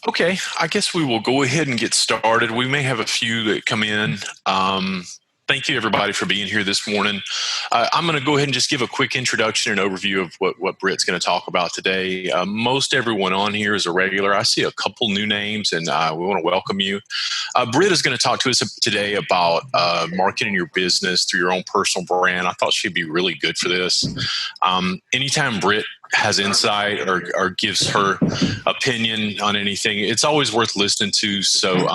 Okay, I guess we will go ahead and get started. We may have a few that come in. Thank you, everybody, for being here this morning. I'm going to go ahead and just give a quick introduction and overview of what Britt's going to talk about today. Most everyone on here is a regular. I see a couple new names, and we want to welcome you. Britt is going to talk to us today about marketing your business through your own personal brand. I thought she'd be really good for this. Anytime Britt has insight or gives her opinion on anything, it's always worth listening to. So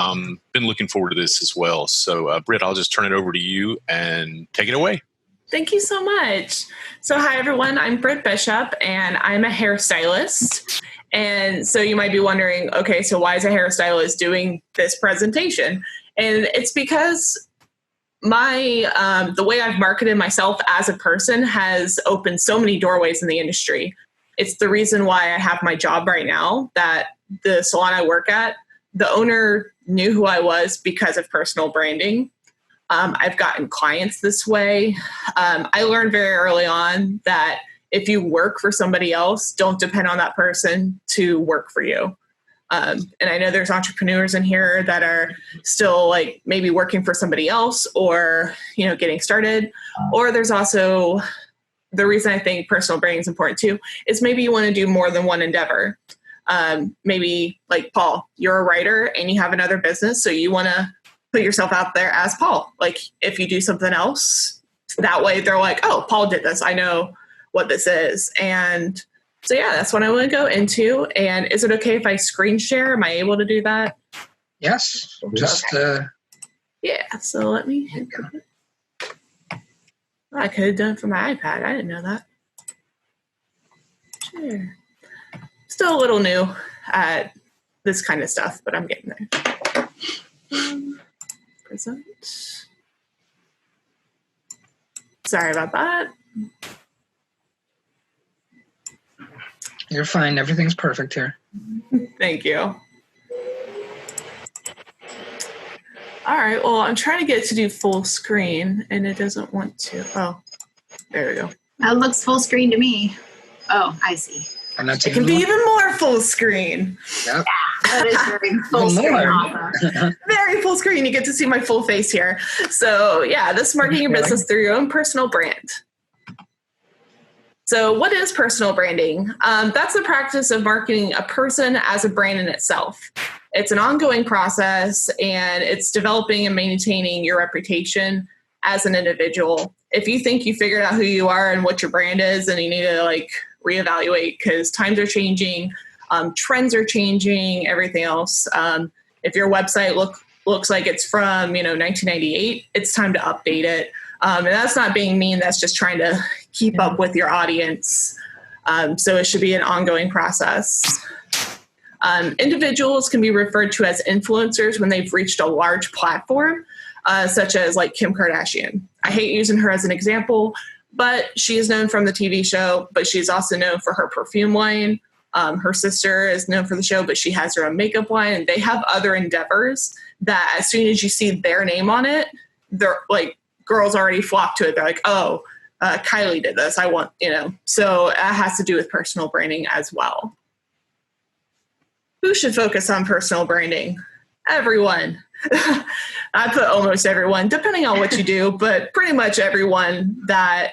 been looking forward to this as well. So Britt, I'll just turn it over to you and take it away. Thank you so much. So hi, everyone. I'm Britt Bishop, and I'm a hairstylist. And so you might be wondering, okay, so why is a hairstylist doing this presentation? And it's because the way I've marketed myself as a person has opened so many doorways in the industry. It's the reason why I have my job right now, that the salon I work at, the owner knew who I was because of personal branding. I've gotten clients this way. I learned very early on that if you work for somebody else, don't depend on that person to work for you. And I know there's entrepreneurs in here that are still like maybe working for somebody else or, getting started. Or there's also the reason I think personal branding is important too is maybe you want to do more than one endeavor. Maybe like Paul, you're a writer and you have another business. So you want to put yourself out there as Paul. Like if you do something else, that way they're like, oh, Paul did this. I know what this is. And so, yeah, that's what I want to go into. And is it okay if I screen share? Am I able to do that? Yes. Yeah. So let me. I could have done it from my iPad. I didn't know that. Sure. Still a little new at this kind of stuff, but I'm getting there. Present. Sorry about that. You're fine. Everything's perfect here. Thank you. All right. Well, I'm trying to get it to do full screen, and it doesn't want to. Oh, there we go. That looks full screen to me. Oh, I see. It can be even more full screen. Yep. That is very full screen. Awesome. Very full screen. You get to see my full face here. So, yeah, this is marketing your business through your own personal brand. So what is personal branding? That's the practice of marketing a person as a brand in itself. It's an ongoing process, and it's developing and maintaining your reputation as an individual. If you think you figured out who you are and what your brand is, and you need to reevaluate because times are changing, trends are changing, everything else. If your website looks like it's from 1998, it's time to update it. And that's not being mean. That's just trying to keep up with your audience. So it should be an ongoing process. Individuals can be referred to as influencers when they've reached a large platform, such as like Kim Kardashian. I hate using her as an example, but she is known from the TV show, but she's also known for her perfume line. Her sister is known for the show, but she has her own makeup line. And they have other endeavors that as soon as you see their name on it, they're like, girls already flock to it. They're like, oh, Kylie did this. I want, So it has to do with personal branding as well. Who should focus on personal branding? Everyone. I put almost everyone, depending on what you do, but pretty much everyone that,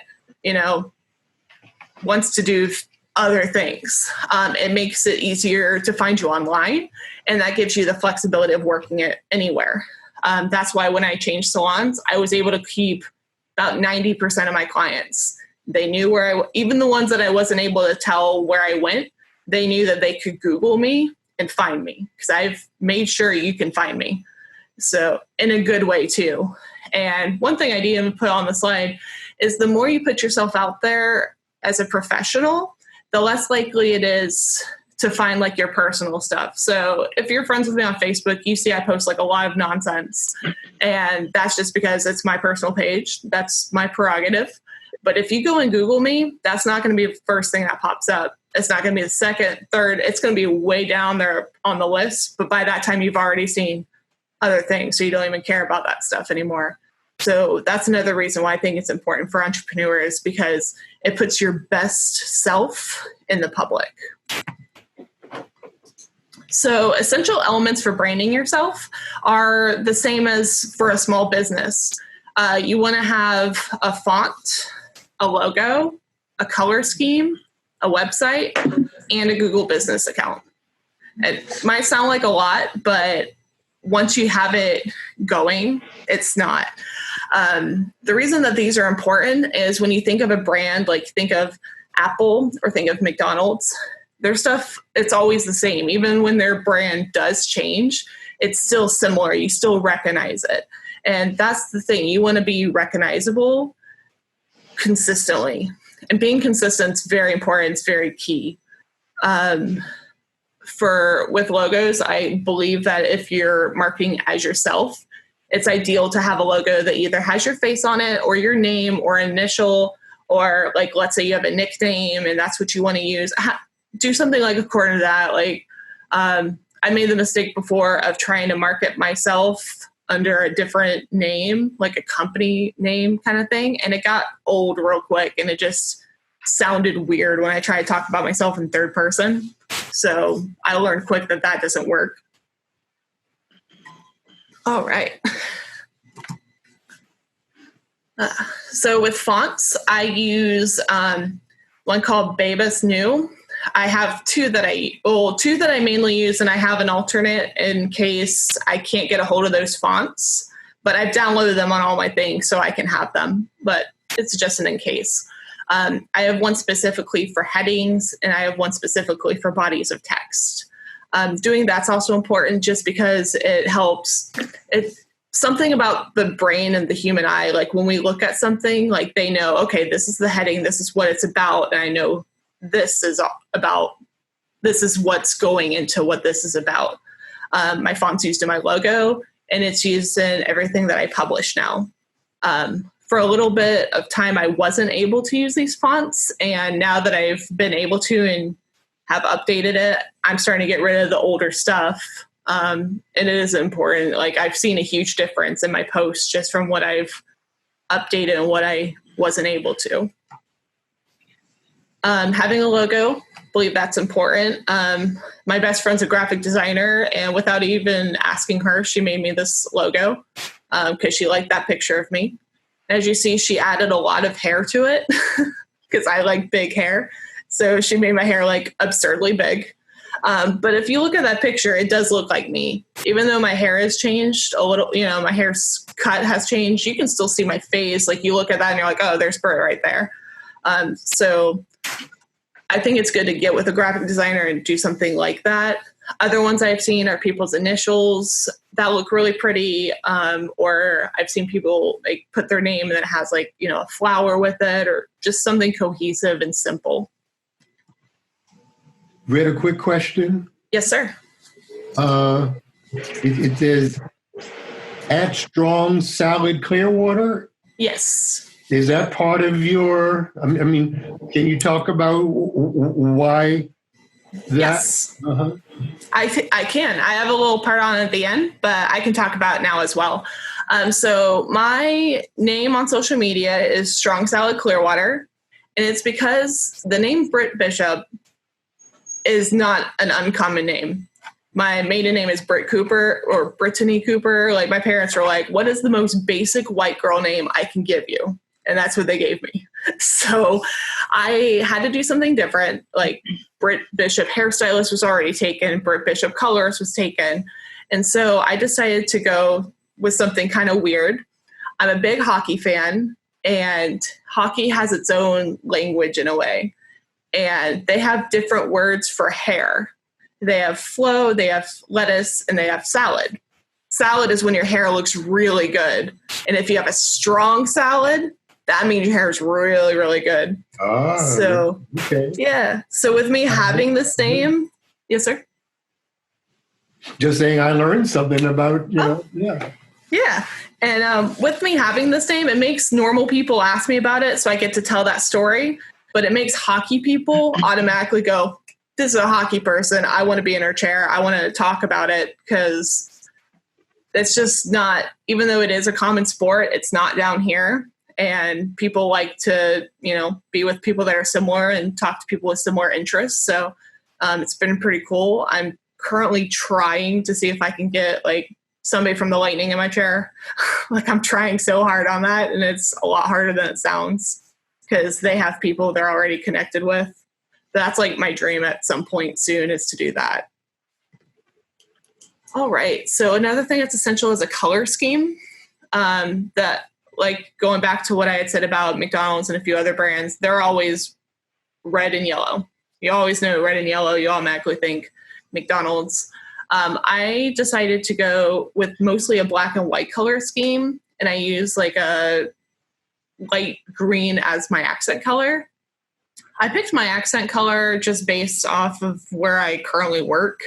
wants to do other things. It makes it easier to find you online, and that gives you the flexibility of working it anywhere. That's why when I changed salons, I was able to keep about 90% of my clients. They knew even the ones that I wasn't able to tell where I went, they knew that they could Google me and find me because I've made sure you can find me. So in a good way too. And one thing I didn't put on the slide is the more you put yourself out there as a professional, the less likely it is to find your personal stuff. So if you're friends with me on Facebook, you see I post a lot of nonsense, and that's just because it's my personal page. That's my prerogative. But if you go and Google me, that's not going to be the first thing that pops up. It's not going to be the second, third. It's going to be way down there on the list. But by that time, you've already seen other things, so you don't even care about that stuff anymore. So that's another reason why I think it's important for entrepreneurs, because it puts your best self in the public. So essential elements for branding yourself are the same as for a small business. You want to have a font, a logo, a color scheme, a website, and a Google business account. It might sound like a lot, but once you have it going, it's not. The reason that these are important is when you think of a brand, like think of Apple or think of McDonald's, their stuff, it's always the same. Even when their brand does change, it's still similar. You still recognize it. And that's the thing. You want to be recognizable consistently. And being consistent is very important. It's very key. With logos, I believe that if you're marketing as yourself, it's ideal to have a logo that either has your face on it or your name or initial, or like, let's say you have a nickname and that's what you want to use. Do something like according to that. Like, I made the mistake before of trying to market myself under a different name, like a company name kind of thing. And it got old real quick and it just sounded weird when I tried to talk about myself in third person. So I learned quick that that doesn't work. All right. So with fonts, I use one called Babus New. I have two that I mainly use, and I have an alternate in case I can't get a hold of those fonts. But I've downloaded them on all my things so I can have them. But it's just an in case. I have one specifically for headings, and I have one specifically for bodies of text. Doing that's also important just because it helps. It's something about the brain and the human eye. Like when we look at something, like they know, okay, this is the heading, this is what it's about, and I know this is what's going into what this is about. My font's used in my logo, and it's used in everything that I publish now. For a little bit of time, I wasn't able to use these fonts. And now that I've been able to and have updated it, I'm starting to get rid of the older stuff. And it is important. Like I've seen a huge difference in my posts just from what I've updated and what I wasn't able to. Having a logo, I believe that's important. My best friend's a graphic designer, and without even asking her, she made me this logo because she liked that picture of me. As you see, she added a lot of hair to it because I like big hair. So she made my hair like absurdly big. But if you look at that picture, it does look like me. Even though my hair has changed a little, my hair's cut has changed, you can still see my face. Like you look at that and you're like, oh, there's Britt right there. So I think it's good to get with a graphic designer and do something like that. Other ones I've seen are people's initials that look really pretty. Or I've seen people like put their name and then it has like, a flower with it, or just something cohesive and simple. Britt, a quick question. Yes, sir. It says at Strong Salad Clearwater. Yes. Is that part of your, can you talk about why that? Yes. Uh-huh. I can. I have a little part on it at the end, but I can talk about it now as well. So my name on social media is Strong Salad Clearwater, and it's because the name Britt Bishop is not an uncommon name. My maiden name is Britt Cooper or Brittany Cooper. Like my parents were like, what is the most basic white girl name I can give you? And that's what they gave me. So I had to do something different. Like Britt Bishop hairstylist was already taken. Britt Bishop colorist was taken. And so I decided to go with something kind of weird. I'm a big hockey fan, and hockey has its own language in a way. And they have different words for hair. They have flow, they have lettuce, and they have salad. Salad is when your hair looks really good. And if you have a strong salad, that means your hair is really, really good. So, okay. Yeah. So with me having this name, yes, sir? Just saying I learned something about, yeah. Yeah. And with me having this name, it makes normal people ask me about it, so I get to tell that story. But it makes hockey people automatically go, this is a hockey person. I want to be in her chair. I want to talk about it, because it's just not, even though it is a common sport, it's not down here. And people like to, be with people that are similar and talk to people with similar interests. So it's been pretty cool. I'm currently trying to see if I can get like somebody from the lightning in my chair. Like I'm trying so hard on that, and it's a lot harder than it sounds because they have people they're already connected with. That's like my dream at some point soon, is to do that. All right. So another thing that's essential is a color scheme. That, like, going back to what I had said about McDonald's and a few other brands, they're always red and yellow. You always know red and yellow. You automatically think McDonald's. I decided to go with mostly a black and white color scheme, and I use like a light green as my accent color. I picked my accent color just based off of where I currently work,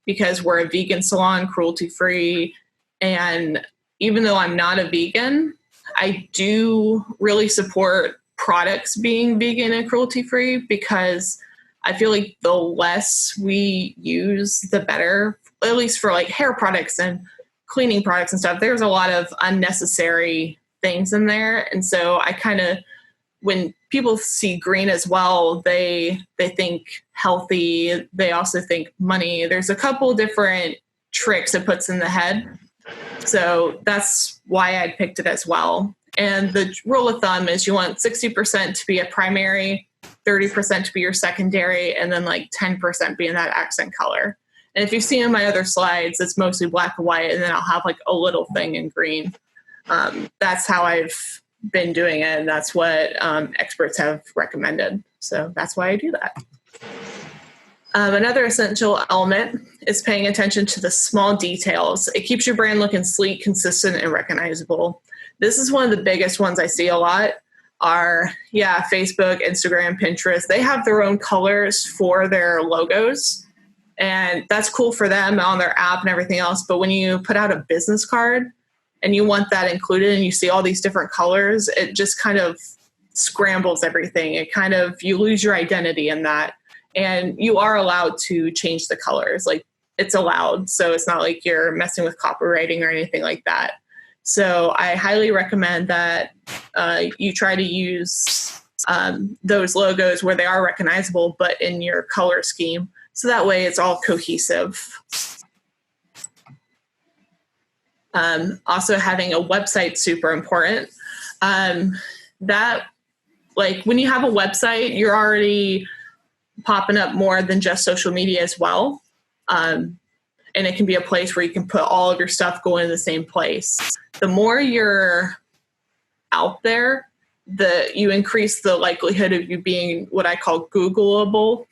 because we're a vegan salon, cruelty-free, and even though I'm not a vegan, I do really support products being vegan and cruelty-free, because I feel like the less we use, the better, at least for like hair products and cleaning products and stuff. There's a lot of unnecessary things in there. And so I kind of, when people see green as well, they think healthy. They also think money. There's a couple different tricks it puts in the head. So that's why I picked it as well. And the rule of thumb is you want 60% to be a primary, 30% to be your secondary, and then like 10% being that accent color. And if you've seen in my other slides, it's mostly black and white, and then I'll have like a little thing in green. That's how I've been doing it, and that's what experts have recommended. So that's why I do that. Another essential element is paying attention to the small details. It keeps your brand looking sleek, consistent, and recognizable. This is one of the biggest ones I see a lot are, Facebook, Instagram, Pinterest. They have their own colors for their logos, and that's cool for them on their app and everything else. But when you put out a business card and you want that included and you see all these different colors, it just kind of scrambles everything. It kind of, you lose your identity in that. And you are allowed to change the colors. Like, it's allowed. So it's not like you're messing with copywriting or anything like that. So I highly recommend that you try to use those logos where they are recognizable, but in your color scheme. So that way it's all cohesive. Also, having a website, super important. That, like, when you have a website, you're already popping up more than just social media as well. And it can be a place where you can put all of your stuff going in the same place. The more you're out there, you increase the likelihood of you being what I call Googleable,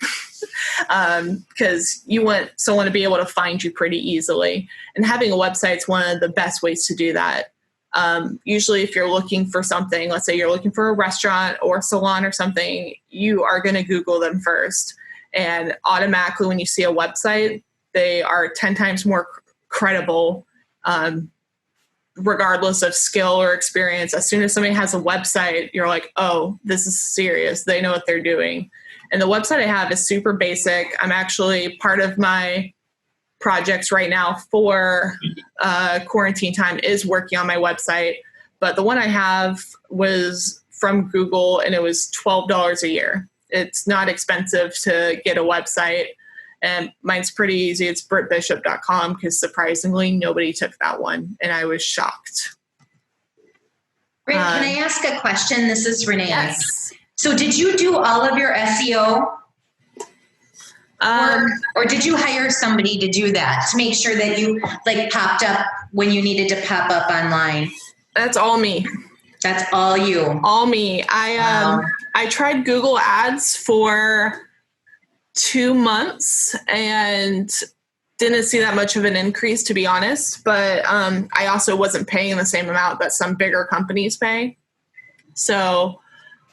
because you want someone to be able to find you pretty easily. And having a website is one of the best ways to do that. Usually if you're looking for something, let's say you're looking for a restaurant or salon or something, you are going to Google them first. And automatically when you see a website, they are 10 times more credible, regardless of skill or experience. As soon as somebody has a website, you're like, oh, this is serious. They know what they're doing. And the website I have is super basic. I'm actually, part of my projects right now for quarantine time is working on my website. But the one I have was from Google, and it was $12 a year. It's not expensive to get a website. And mine's pretty easy. It's brittbishop.com, because surprisingly, nobody took that one. And I was shocked. Britt, can I ask a question? This is Renee. Yes. So did you do all of your SEO work, or did you hire somebody to do that, to make sure that you like popped up when you needed to pop up online? That's all me. That's all you. All me. I tried Google Ads for 2 months and didn't see that much of an increase, to be honest. But I also wasn't paying the same amount that some bigger companies pay. So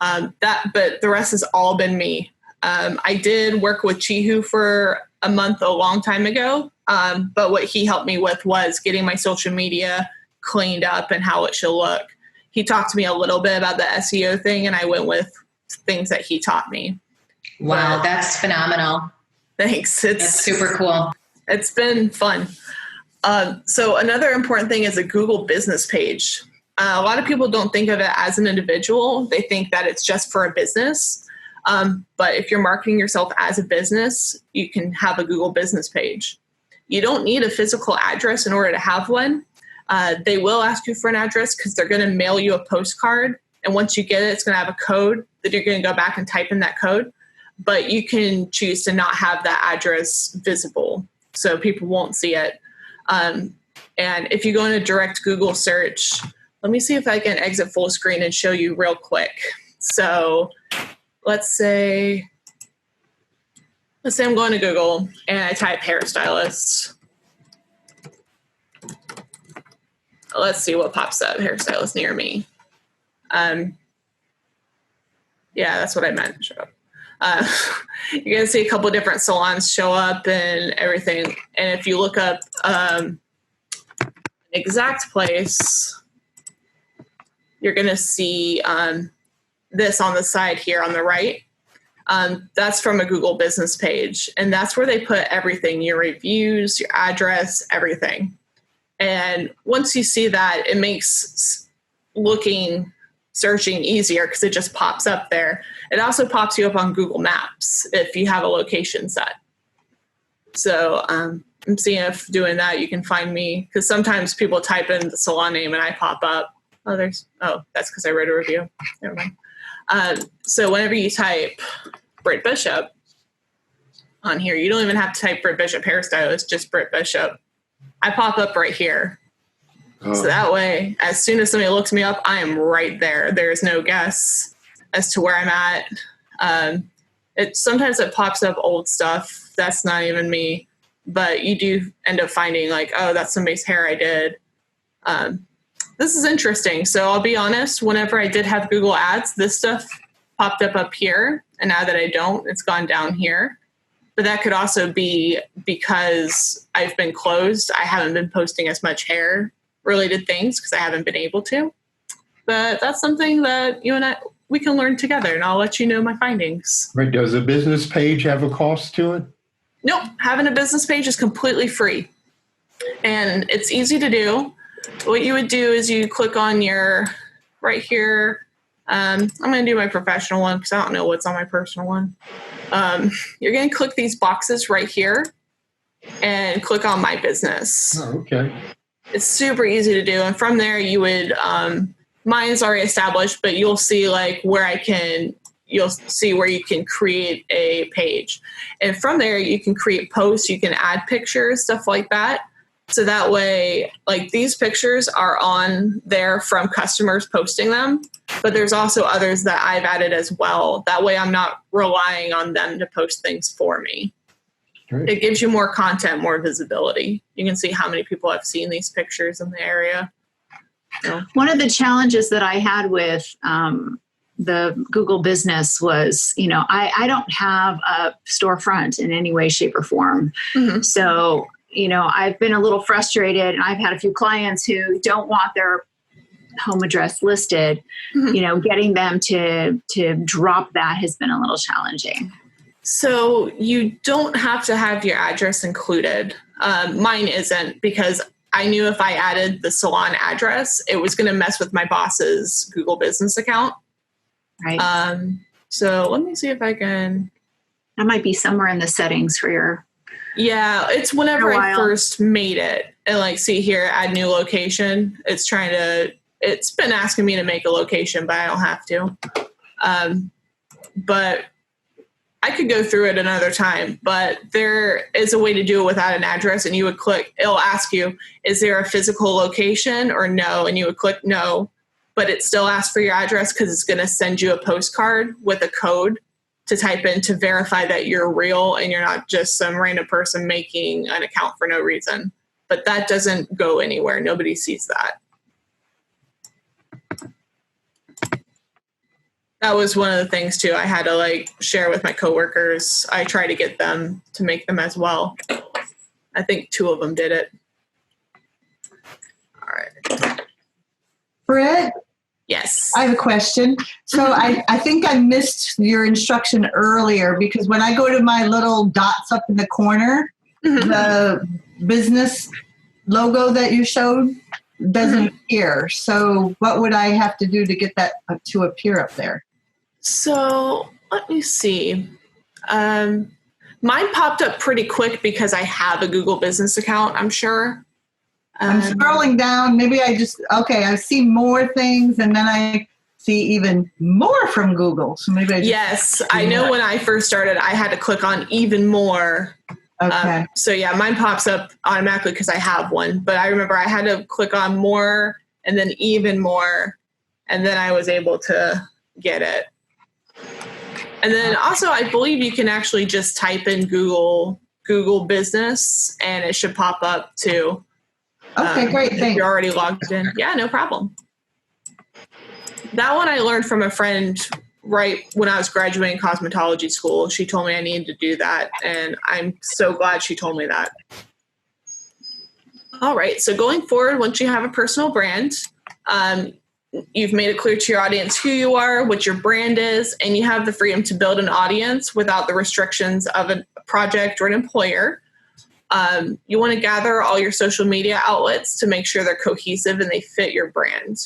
but the rest has all been me. I did work with Chihu for a month a long time ago. But what he helped me with was getting my social media cleaned up and how it should look. He talked to me a little bit about the SEO thing, and I went with things that he taught me. Wow, that's phenomenal. Thanks. That's super cool. It's been fun. So another important thing is a Google business page. A lot of people don't think of it as an individual. They think that it's just for a business. But if you're marketing yourself as a business, you can have a Google business page. You don't need a physical address in order to have one. They will ask you for an address because they're going to mail you a postcard. And once you get it, it's going to have a code that you're going to go back and type in that code. But you can choose to not have that address visible, so people won't see it. And if you go in a direct Google search, let me see if I can exit full screen and show you real quick. So let's say I'm going to Google and I type hairstylist. Let's see what pops up. Hairstylist near me. Yeah, that's what I meant. Show up. You're going to see a couple of different salons show up and everything. And if you look up an exact place, you're going to see this on the side here on the right. That's from a Google business page. And that's where they put everything, your reviews, your address, everything. And once you see that, it makes searching easier because it just pops up there. It also pops you up on Google Maps if you have a location set. So I'm seeing if doing that you can find me, because sometimes people type in the salon name and I pop up. That's because I wrote a review. Never mind. So whenever you type Britt Bishop on here, you don't even have to type Britt Bishop hairstylist, just Britt Bishop. I pop up right here. So that way, as soon as somebody looks me up, I am right there. There's no guess as to where I'm at. Sometimes it pops up old stuff. That's not even me. But you do end up finding like, oh, that's somebody's hair I did. This is interesting. So I'll be honest, whenever I did have Google Ads, this stuff popped up here. And now that I don't, it's gone down here. But that could also be because I've been closed. I haven't been posting as much hair related things because I haven't been able to. But that's something that you and we can learn together, and I'll let you know my findings. Right. Does a business page have a cost to it? Nope. Having a business page is completely free. And it's easy to do. What you would do is you click on your right here. I'm going to do my professional one because I don't know what's on my personal one. You're going to click these boxes right here and click on my business. Oh, okay. It's super easy to do. And from there you would, mine's already established, but you'll see like you'll see where you can create a page. And from there you can create posts, you can add pictures, stuff like that. So that way, like these pictures are on there from customers posting them, but there's also others that I've added as well. That way I'm not relying on them to post things for me. Great. It gives you more content, more visibility. You can see how many people have seen these pictures in the area. So. One of the challenges that I had with the Google business was, I don't have a storefront in any way, shape, or form. Mm-hmm. So, I've been a little frustrated, and I've had a few clients who don't want their home address listed. Mm-hmm. Getting them to drop that has been a little challenging. So you don't have to have your address included. Mine isn't, because I knew if I added the salon address, it was going to mess with my boss's Google business account. Right. So let me see if I can. That might be somewhere in the settings for your. Yeah, it's whenever I first made it. And see here, add new location. It's been asking me to make a location, but I don't have to. But I could go through it another time, but there is a way to do it without an address, and you would click, it'll ask you, is there a physical location or no? And you would click no, but it still asks for your address because it's going to send you a postcard with a code to type in to verify that you're real and you're not just some random person making an account for no reason. But that doesn't go anywhere. Nobody sees that. That was one of the things too. I had to share with my coworkers. I try to get them to make them as well. I think 2 of them did it. All right. Britt? Yes. I have a question. So I think I missed your instruction earlier, because when I go to my little dots up in the corner, mm-hmm. the business logo that you showed doesn't mm-hmm. appear. So what would I have to do to get that to appear up there? So let me see. Mine popped up pretty quick because I have a Google business account, I'm sure. I'm scrolling down. Maybe I see more things, and then I see even more from Google. So maybe I know when I first started, I had to click on even more. Okay. So yeah, mine pops up automatically because I have one. But I remember I had to click on more and then even more, and then I was able to get it. And then also, I believe you can actually just type in Google Business, and it should pop up too. Okay, great. Thanks. If you're already logged in. Yeah, no problem. That one I learned from a friend right when I was graduating cosmetology school. She told me I needed to do that, and I'm so glad she told me that. All right, so going forward, once you have a personal brand, you've made it clear to your audience who you are, what your brand is, and you have the freedom to build an audience without the restrictions of a project or an employer. You want to gather all your social media outlets to make sure they're cohesive and they fit your brand.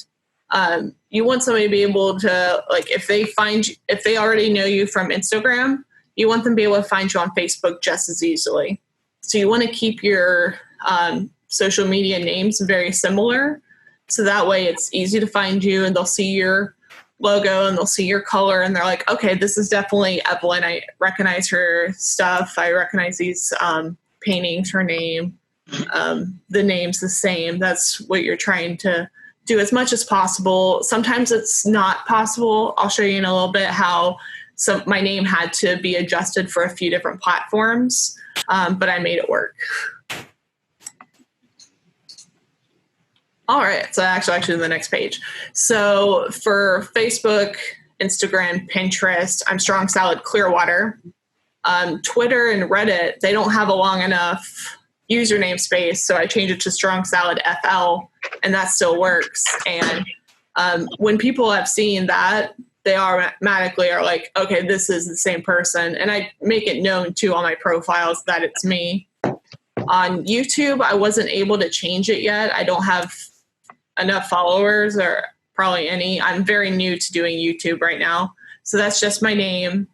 You want somebody to be able to, like, if they already know you from Instagram, you want them to be able to find you on Facebook just as easily. So you want to keep your social media names very similar. So that way it's easy to find you, and they'll see your logo and they'll see your color, and they're like, okay, this is definitely Evelyn. I recognize her stuff. I recognize these paintings, her name, the name's the same. That's what you're trying to do as much as possible. Sometimes it's not possible. I'll show you in a little bit how my name had to be adjusted for a few different platforms, but I made it work. All right, so actually the next page. So for Facebook, Instagram, Pinterest, I'm Strong Salad Clearwater. Twitter and Reddit, they don't have a long enough username space, so I changed it to Strong Salad FL, and that still works. And when people have seen that, they automatically are like, okay, this is the same person. And I make it known too on my profiles that it's me. On YouTube, I wasn't able to change it yet. I don't have enough followers, or probably any. I'm very new to doing YouTube right now. So that's just my name.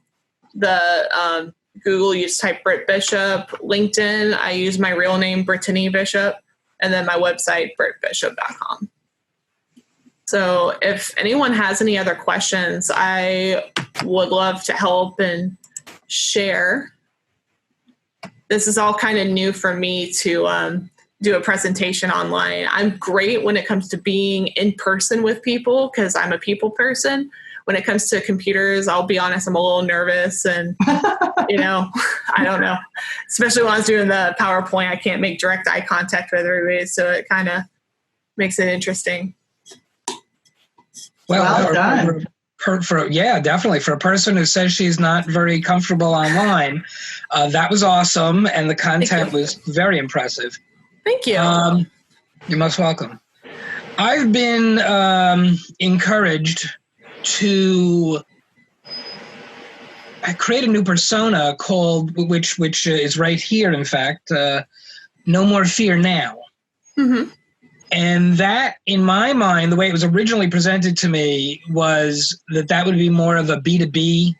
The Google, you just type Britt Bishop. LinkedIn, I use my real name, Brittany Bishop. And then my website, brittbishop.com. So if anyone has any other questions, I would love to help and share. This is all kind of new for me to do a presentation online. I'm great when it comes to being in person with people because I'm a people person. When it comes to computers, I'll be honest, I'm a little nervous and, I don't know. Especially when I was doing the PowerPoint, I can't make direct eye contact with everybody. So it kind of makes it interesting. Well done. Definitely. For a person who says she's not very comfortable online, that was awesome. And the content was very impressive. Thank you. You're most welcome. I've been encouraged to create a new persona called, which is right here, in fact, No More Fear Now. Mm-hmm. And that, in my mind, the way it was originally presented to me was that would be more of a B2B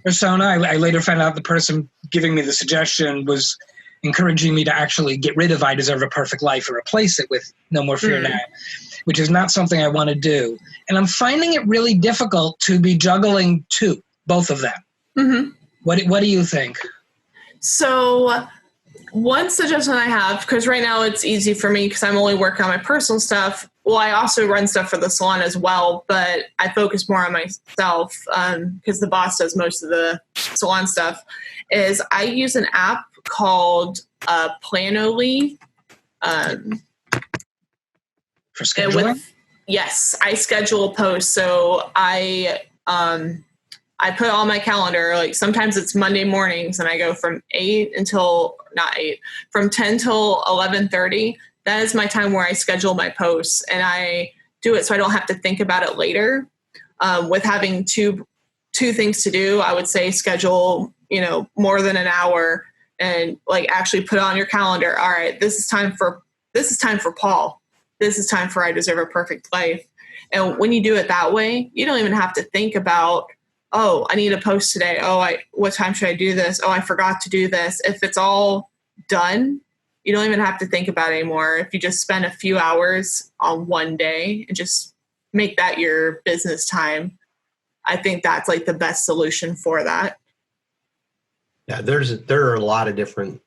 persona. I later found out the person giving me the suggestion was encouraging me to actually get rid of I Deserve a Perfect Life and replace it with No More Fear Now, which is not something I want to do. And I'm finding it really difficult to be juggling both of them. Mm-hmm. What do you think? So one suggestion I have, because right now it's easy for me because I'm only working on my personal stuff. Well, I also run stuff for the salon as well, but I focus more on myself because the boss does most of the salon stuff, is I use an app called Planoly. For scheduling? Yes, I schedule posts. So I put all my calendar, like sometimes it's Monday mornings and I go from 10 till 11:30. That is my time where I schedule my posts, and I do it so I don't have to think about it later. With having two things to do, I would say schedule, more than an hour and like actually put on your calendar. All right, this is time for Paul. This is time for I Deserve a Perfect Life. And when you do it that way, you don't even have to think about oh, I need a post today. Oh, what time should I do this? Oh, I forgot to do this. If it's all done, you don't even have to think about it anymore. If you just spend a few hours on one day and just make that your business time, I think that's like the best solution for that. Yeah, there are a lot of different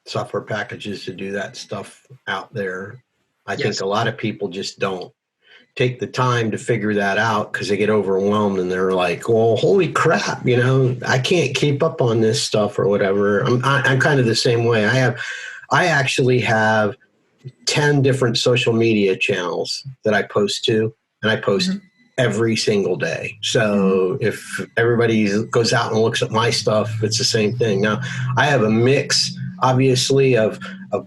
software packages to do that stuff out there. I think a lot of people just don't take the time to figure that out because they get overwhelmed and they're like, well, holy crap, I can't keep up on this stuff or whatever. I'm kind of the same way. I actually have 10 different social media channels that I post to, and I post every single day. So if everybody goes out and looks at my stuff, it's the same thing. Now, I have a mix, obviously, of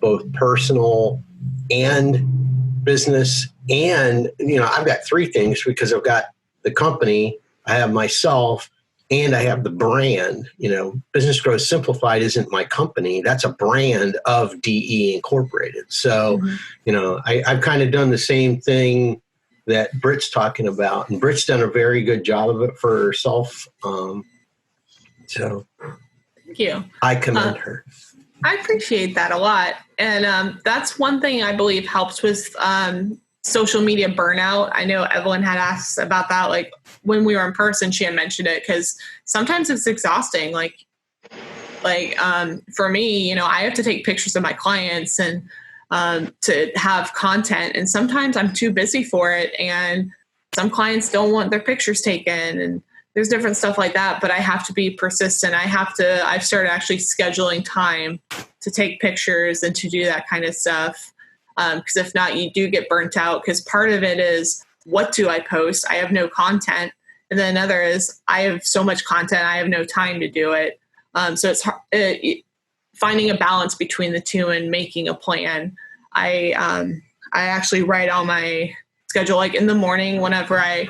both personal and business. And, I've got three things because I've got the company, I have myself, and I have the brand. Business Growth Simplified isn't my company. That's a brand of DE Incorporated. So, I've kind of done the same thing that Britt's talking about. And Britt's done a very good job of it for herself. So thank you. I commend her. I appreciate that a lot. And that's one thing I believe helps with social media burnout. I know Evelyn had asked about that. Like when we were in person, she had mentioned it because sometimes it's exhausting. Like for me, I have to take pictures of my clients and to have content. And sometimes I'm too busy for it. And some clients don't want their pictures taken. And there's different stuff like that. But I have to be persistent. I've started actually scheduling time to take pictures and to do that kind of stuff. Because if not, you do get burnt out. Because part of it is, what do I post? I have no content. And then another is, I have so much content, I have no time to do it. So it's finding a balance between the two and making a plan. I actually write on my schedule, like in the morning, whenever I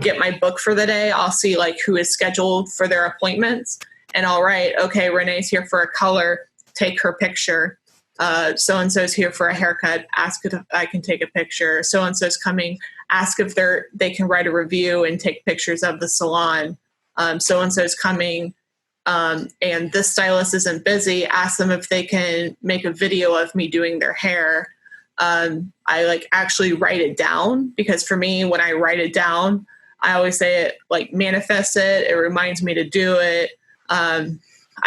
get my book for the day, I'll see like who is scheduled for their appointments. And I'll write, okay, Renee's here for a color, take her picture. So-and-so's here for a haircut, ask if I can take a picture. So-and-so's coming, ask if they can write a review and take pictures of the salon. So-and-so's coming, and this stylist isn't busy, ask them if they can make a video of me doing their hair. I actually write it down, because for me, when I write it down, I always say it, manifest it. It reminds me to do it. I'm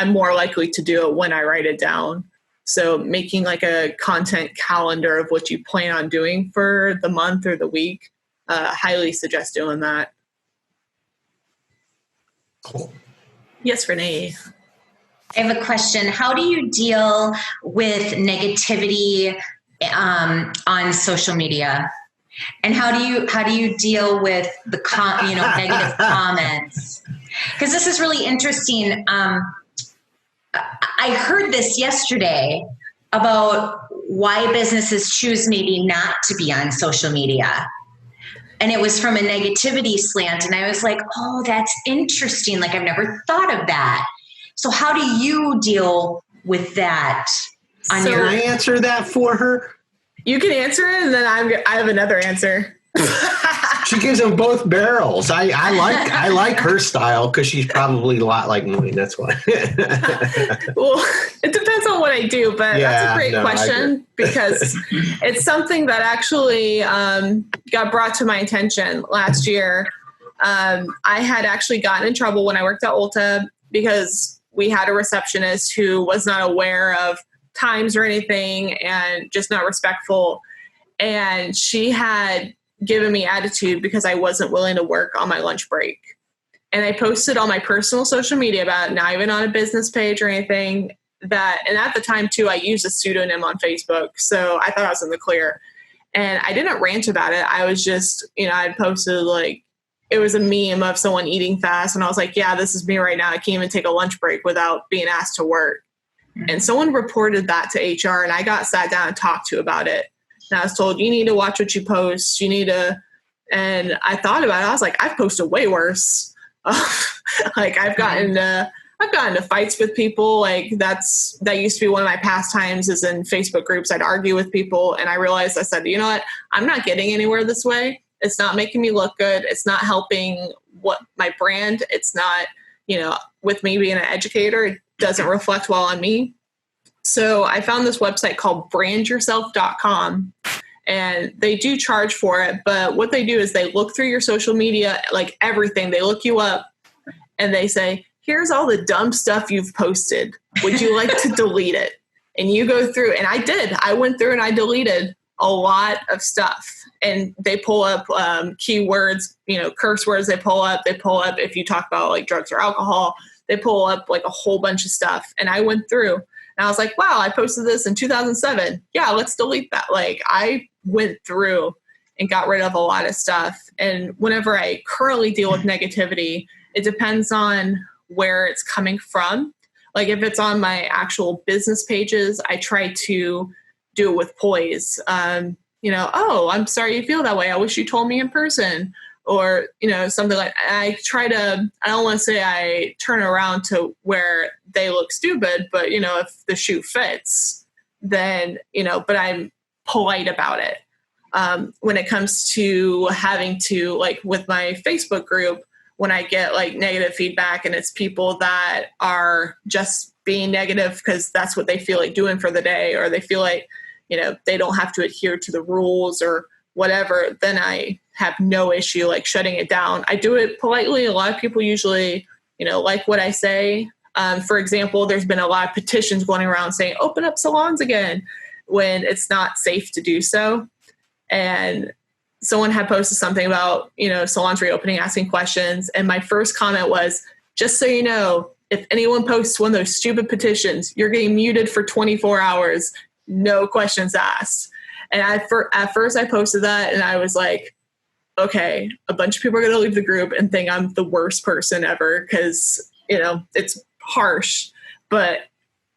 more likely to do it when I write it down. So making a content calendar of what you plan on doing for the month or the week, highly suggest doing that. Cool. Yes, Renee. I have a question. How do you deal with negativity on social media? And how do you deal with the negative comments? Because this is really interesting. I heard this yesterday about why businesses choose maybe not to be on social media. And it was from a negativity slant. And I was like, oh, that's interesting. I've never thought of that. So how do you deal with that? Can I answer that for her? You can answer it, and then I have another answer. She gives them both barrels. I like her style because she's probably a lot like me. That's why. Well, it depends on what I do, but that's a great question, because it's something that actually got brought to my attention last year. I had actually gotten in trouble when I worked at Ulta because we had a receptionist who was not aware of times or anything and just not respectful. And she had given me attitude because I wasn't willing to work on my lunch break. And I posted on my personal social media about it, not even on a business page or anything. And at the time too, I used a pseudonym on Facebook. So I thought I was in the clear. And I didn't rant about it. I was just, I posted it was a meme of someone eating fast. And I was like, yeah, this is me right now. I can't even take a lunch break without being asked to work. And someone reported that to HR, and I got sat down and talked to about it. And I was told, you need to watch what you post. You need to, and I thought about it. I was like, I've posted way worse. I've gotten into fights with people. That used to be one of my pastimes, is in Facebook groups. I'd argue with people, and I realized, I said, you know what? I'm not getting anywhere this way. It's not making me look good. It's not helping what my brand. It's not, with me being an educator, it doesn't reflect well on me. So I found this website called brandyourself.com, and they do charge for it. But what they do is they look through your social media, like everything. They look you up and they say, here's all the dumb stuff you've posted. Would you like to delete it? And you go through, and I did. I went through and I deleted a lot of stuff. And they pull up keywords, curse words. They pull up if you talk about like drugs or alcohol, they pull up like a whole bunch of stuff. And I went through and I was like, wow, I posted this in 2007. Yeah, let's delete that. Like I went through and got rid of a lot of stuff. And whenever I currently deal with negativity, it depends on where it's coming from. Like if it's on my actual business pages, I try to do it with poise. Oh, I'm sorry you feel that way. I wish you told me in person, or, something like, I don't want to say I turn around to where they look stupid, but, if the shoe fits, then, but I'm polite about it. When it comes to having to, like with my Facebook group, when I get like negative feedback and it's people that are just being negative because that's what they feel like doing for the day, or they feel like, they don't have to adhere to the rules or whatever, then I have no issue like shutting it down. I do it politely. A lot of people usually, like what I say. For example, there's been a lot of petitions going around saying, open up salons again, when it's not safe to do so. And someone had posted something about, salons reopening, asking questions. And my first comment was, just so you know, if anyone posts one of those stupid petitions, you're getting muted for 24 hours, no questions asked. And at first I posted that and I was like, okay, a bunch of people are going to leave the group and think I'm the worst person ever because, it's harsh. But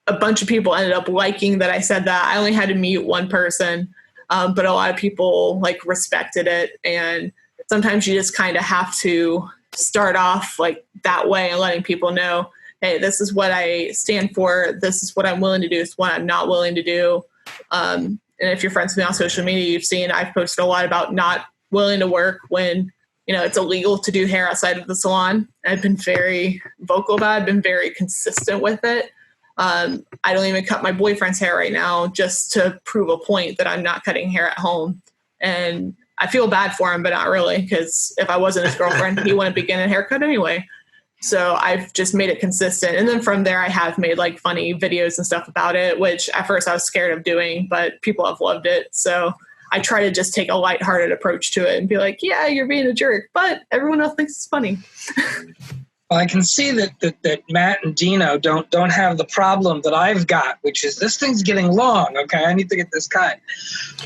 a bunch of people ended up liking that I said that. I only had to mute one person, but a lot of people like respected it. And sometimes you just kind of have to start off like that way and letting people know, hey, this is what I stand for. This is what I'm willing to do. This is what I'm not willing to do. And if you're friends with me on social media, you've seen I've posted a lot about not willing to work when, it's illegal to do hair outside of the salon. I've been very vocal about it. I've been very consistent with it. I don't even cut my boyfriend's hair right now just to prove a point that I'm not cutting hair at home. And I feel bad for him, but not really, because if I wasn't his girlfriend, he wouldn't be getting a haircut anyway. So I've just made it consistent. And then from there, I have made like funny videos and stuff about it, which at first I was scared of doing, but people have loved it. So I try to just take a lighthearted approach to it and be like, yeah, you're being a jerk, but everyone else thinks it's funny. Well, I can see that Matt and Dino don't have the problem that I've got, which is this thing's getting long. Okay, I need to get this cut.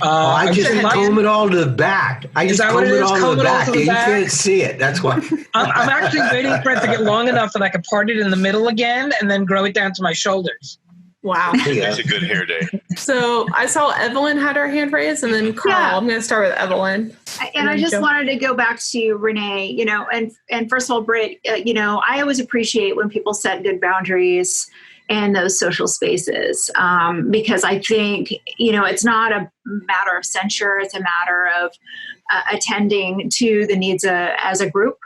I just comb it all to the back. I just comb it all to the back. You can't see it. That's why. I'm actually waiting for it to get long enough that I can part it in the middle again and then grow it down to my shoulders. Wow. It's a good hair day. So I saw Evelyn had her hand raised, and then Carl. Yeah. I'm going to start with Evelyn. And I just wanted to go back to Renee, and first of all, Britt, I always appreciate when people set good boundaries in those social spaces, because I think, it's not a matter of censure. It's a matter of attending to the needs as a group.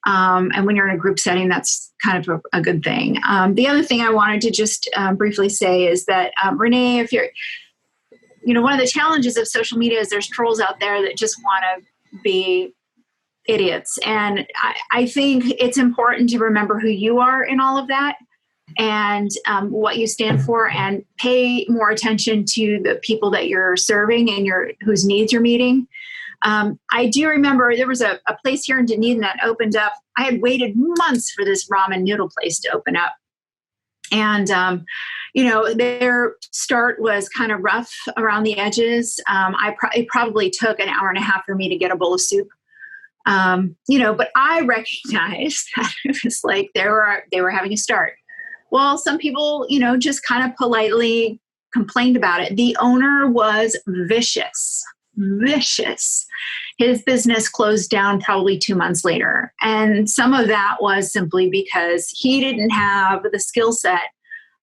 And when you're in a group setting, that's kind of a good thing. The other thing I wanted to just briefly say is that, Renee, if you're, one of the challenges of social media is there's trolls out there that just want to be idiots. And I think it's important to remember who you are in all of that and what you stand for, and pay more attention to the people that you're serving and whose needs you're meeting. I do remember there was a place here in Dunedin that opened up. I had waited months for this ramen noodle place to open up. And, their start was kind of rough around the edges. It probably took an hour and a half for me to get a bowl of soup. But I recognized that it was like they were having a start. Well, some people, just kind of politely complained about it. The owner was vicious. His business closed down probably 2 months later. And some of that was simply because he didn't have the skill set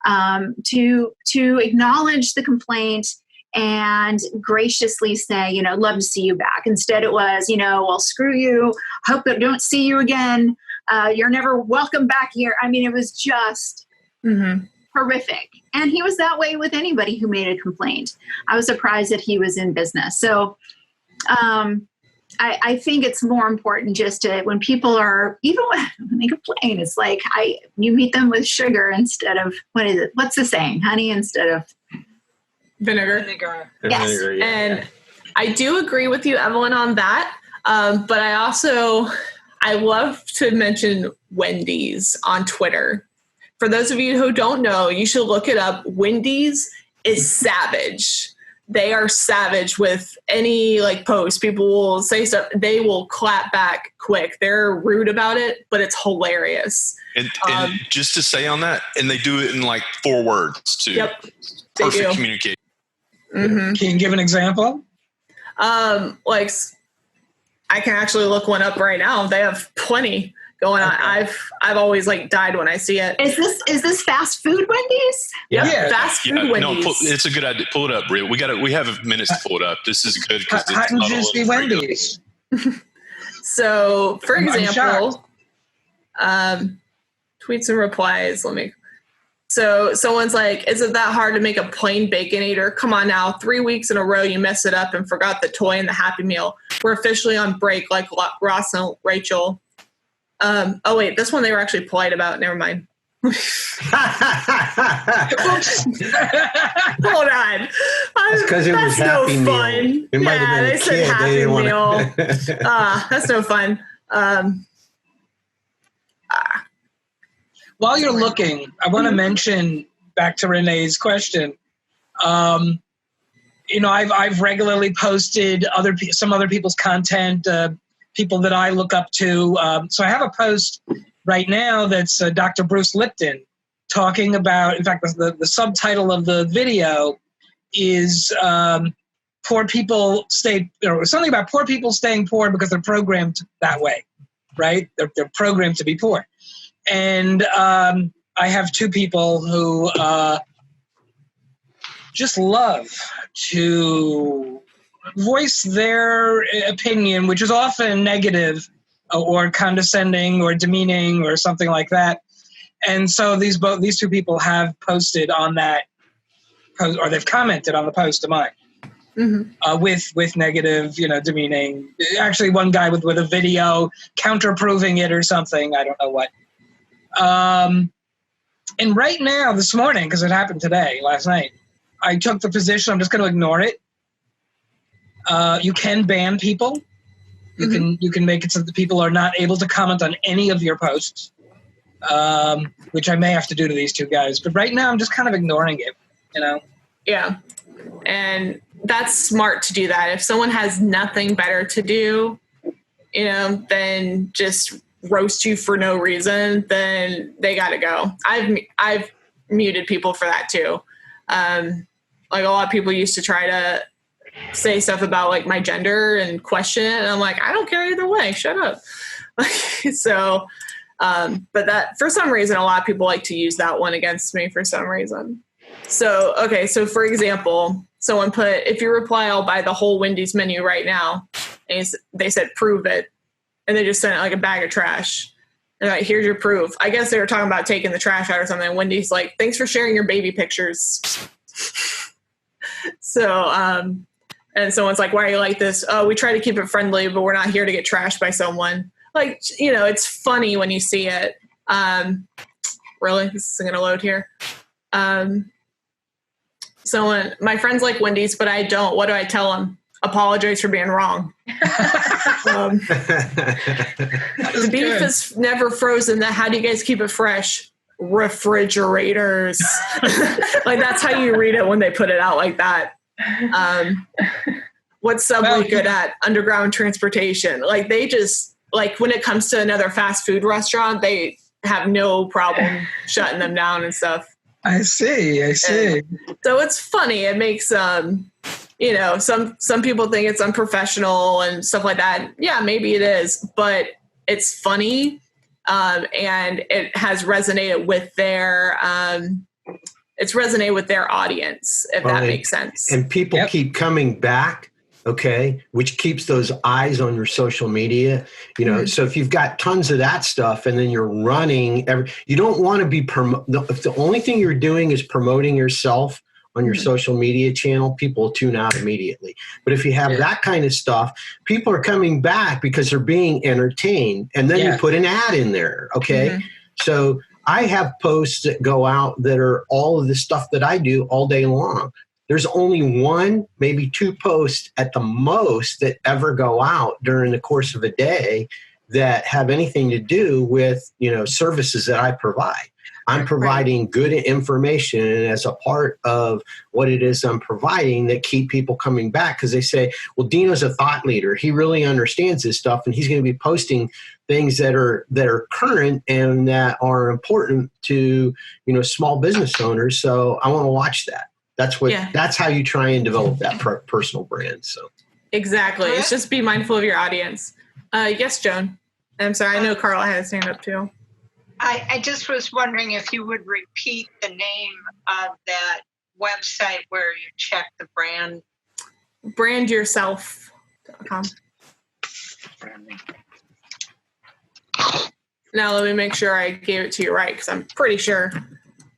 to acknowledge the complaint and graciously say, love to see you back. Instead it was, well, screw you. Hope I don't see you again. You're never welcome back here. I mean, it was just horrific. And he was that way with anybody who made a complaint. I was surprised that he was in business. So I think it's more important just to, when people are, even when they complain, it's like you meet them with sugar instead of, what's the saying? Honey instead of vinegar. Yes. Vinegar, yeah. And I do agree with you, Evelyn, on that. But I love to mention Wendy's on Twitter. For those of you who don't know, you should look it up. Wendy's is savage. They are savage with any post. People will say stuff. They will clap back quick. They're rude about it, but it's hilarious. And just to say on that, and they do it in 4 words too. Yep. Perfect communication. Mm-hmm. Can you give an example? I can actually look one up right now. They have plenty going on. I've always died when I see it. Is this fast food Wendy's? Yeah. Fast food Wendy's. No, it's a good idea. Pull it up, Britt. We have minutes to pull it up. This is good because Hot and juicy Wendy's. So, for example, tweets and replies. So someone's like, is it that hard to make a plain Baconator? Come on now. 3 weeks in a row, you mess it up and forgot the toy and the Happy Meal. We're officially on break like Ross and Rachel. Oh, wait, this one they were actually polite about. Never mind. Hold on. That's because it was Happy Meal. Fun. It might have been they a said kid. Happy Meal. That's no fun. While you're looking, I want to mention, back to Renee's question, I've regularly posted some other people's content, people that I look up to. So I have a post right now that's Dr. Bruce Lipton talking about, in fact, the subtitle of the video is poor people something about poor people staying poor because they're programmed that way, right? They're programmed to be poor. And I have 2 people who just love to voice their opinion, which is often negative or condescending or demeaning or something like that. And so these 2 people have posted on that post, or they've commented on the post of mine. With negative, demeaning. Actually, one guy with a video counter-proving it or something. I don't know what. And right now, this morning, because it happened last night, I took the position I'm just going to ignore it. You can ban people. You can make it so that people are not able to comment on any of your posts, which I may have to do to these 2 guys. But right now, I'm just kind of ignoring it. Yeah, and that's smart to do that. If someone has nothing better to do, then just roast you for no reason, then they got to go. I've muted people for that too. A lot of people used to try to say stuff about my gender and question it, and I'm like, I don't care either way. Shut up. So, but that for some reason, a lot of people like to use that one against me for some reason. So, okay. So for example, someone put, if you reply, I'll buy the whole Wendy's menu right now. And they said, prove it. And they just sent a bag of trash. And like, here's your proof. I guess they were talking about taking the trash out or something. And Wendy's like, thanks for sharing your baby pictures. So, and someone's like, why are you like this? Oh, we try to keep it friendly, but we're not here to get trashed by someone. It's funny when you see it. Really? This isn't going to load here. My friends like Wendy's, but I don't. What do I tell them? Apologize for being wrong. The beef is never frozen. How do you guys keep it fresh? Refrigerators. That's how you read it when they put it out like that. What's Subway good at? Underground transportation. They just, when it comes to another fast food restaurant, they have no problem shutting them down and stuff. I see. And so it's funny. It makes, some people think it's unprofessional and stuff like that. Yeah, maybe it is, but it's funny. And it has resonated with their it's resonated with their audience, if that makes sense. And people keep coming back, okay, which keeps those eyes on your social media. You know, so if you've got tons of that stuff and then you're running, you don't want to be if the only thing you're doing is promoting yourself on your social media channel, people tune out immediately. But if you have that kind of stuff, people are coming back because they're being entertained. And then you put an ad in there, okay? So I have posts that go out that are all of the stuff that I do all day long. There's only one, maybe two posts at the most that ever go out during the course of a day that have anything to do with, you know, services that I provide. I'm providing good information, and as a part of what it is I'm providing, that keep people coming back because they say, well, Dino's a thought leader. He really understands this stuff, and he's going to be posting things that are current and that are important to, you know, small business owners. So I want to watch that. That's how you try and develop that personal brand. So exactly. It's just be mindful of your audience. Yes, Joan. I'm sorry. I know Carl had his hand up too. I just was wondering if you would repeat the name of that website where you check the brand. Brandyourself.com. Now let me make sure I gave it to you right, because I'm pretty sure.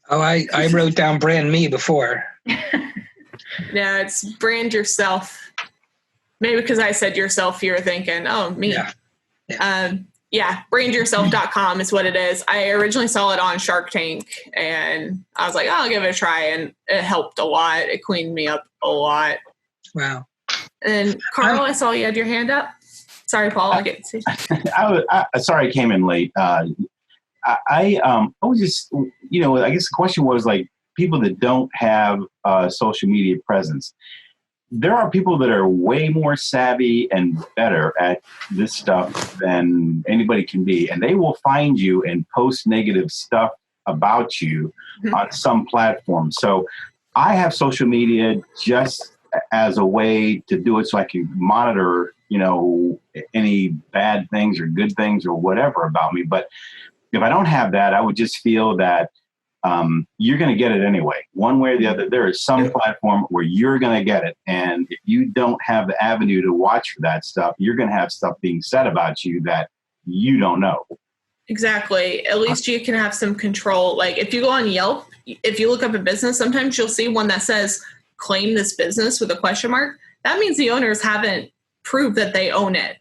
Oh, I wrote down brand me before. No, it's brand yourself. Maybe because I said yourself, you're thinking, oh, me. Yeah, brandyourself.com is what it is. I originally saw it on Shark Tank, and I was like, oh, I'll give it a try, and it helped a lot. It cleaned me up a lot. Wow. And Carl, I saw you had your hand up. Sorry, Paul. I'll get to sorry I came in late. I was just, you know, I guess the question was like people that don't have social media presence. There are people that are way more savvy and better at this stuff than anybody can be. And they will find you and post negative stuff about you on some platform. So I have social media just as a way to do it so I can monitor, you know, any bad things or good things or whatever about me. But if I don't have that, I would just feel that you're going to get it anyway, one way or the other. There is some platform where you're going to get it. And if you don't have the avenue to watch for that stuff, you're going to have stuff being said about you that you don't know. Exactly. At least you can have some control. Like if you go on Yelp, if you look up a business, sometimes you'll see one that says claim this business with a question mark. That means the owners haven't proved that they own it.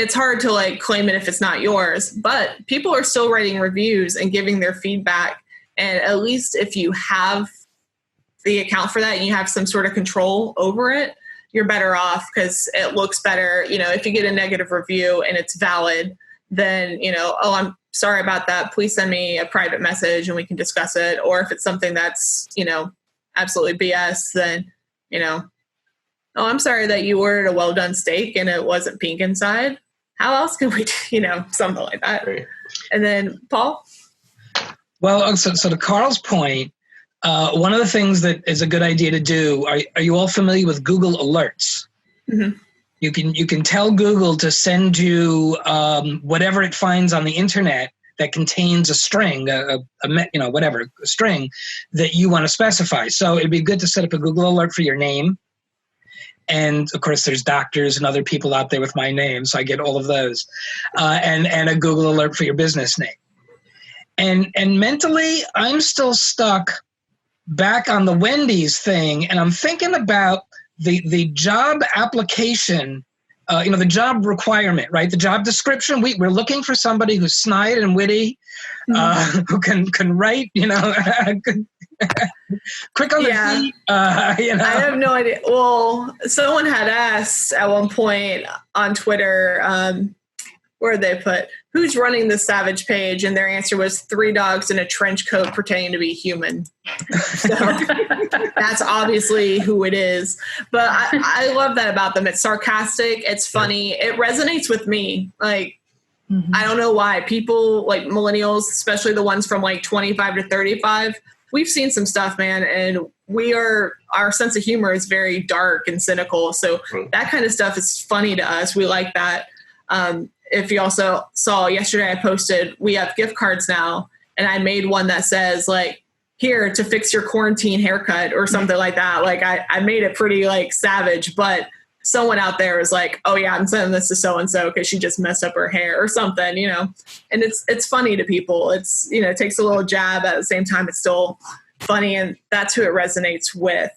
It's hard to like claim it if it's not yours, but people are still writing reviews and giving their feedback. And at least if you have the account for that and you have some sort of control over it, you're better off because it looks better. You know, if you get a negative review and it's valid, then, you know, oh, I'm sorry about that. Please send me a private message and we can discuss it. Or if it's something that's, you know, absolutely BS, then, you know, oh, I'm sorry that you ordered a well-done steak and it wasn't pink inside. How else can we do, you know, something like that? Right. And then, Paul? Well, so to Carl's point, one of the things that is a good idea to do, are you all familiar with Google Alerts? Mm-hmm. You can tell Google to send you whatever it finds on the internet that contains a string, a string that you want to specify. So it'd be good to set up a Google Alert for your name. And of course, there's doctors and other people out there with my name, so I get all of those. And a Google Alert for your business name. And mentally, I'm still stuck back on the Wendy's thing, and I'm thinking about the job application, the job requirement, right? The job description. We're looking for somebody who's snide and witty, who can write, quick on the feet. I have no idea. Well, someone had asked at one point on Twitter, where did they put, who's running the Savage page? And their answer was 3 dogs in a trench coat pretending to be human. So that's obviously who it is. But I love that about them. It's sarcastic. It's funny. It resonates with me. Like, I don't know why. People like millennials, especially the ones from like 25 to 35, we've seen some stuff, man. And our sense of humor is very dark and cynical. So that kind of stuff is funny to us. We like that. If you also saw yesterday, I posted, we have gift cards now, and I made one that says like, here to fix your quarantine haircut or something like that. Like I made it pretty like savage, but someone out there is like, oh yeah, I'm sending this to so-and-so because she just messed up her hair or something, you know? And it's funny to people. It's, you know, it takes a little jab. At the same time, it's still funny, and that's who it resonates with.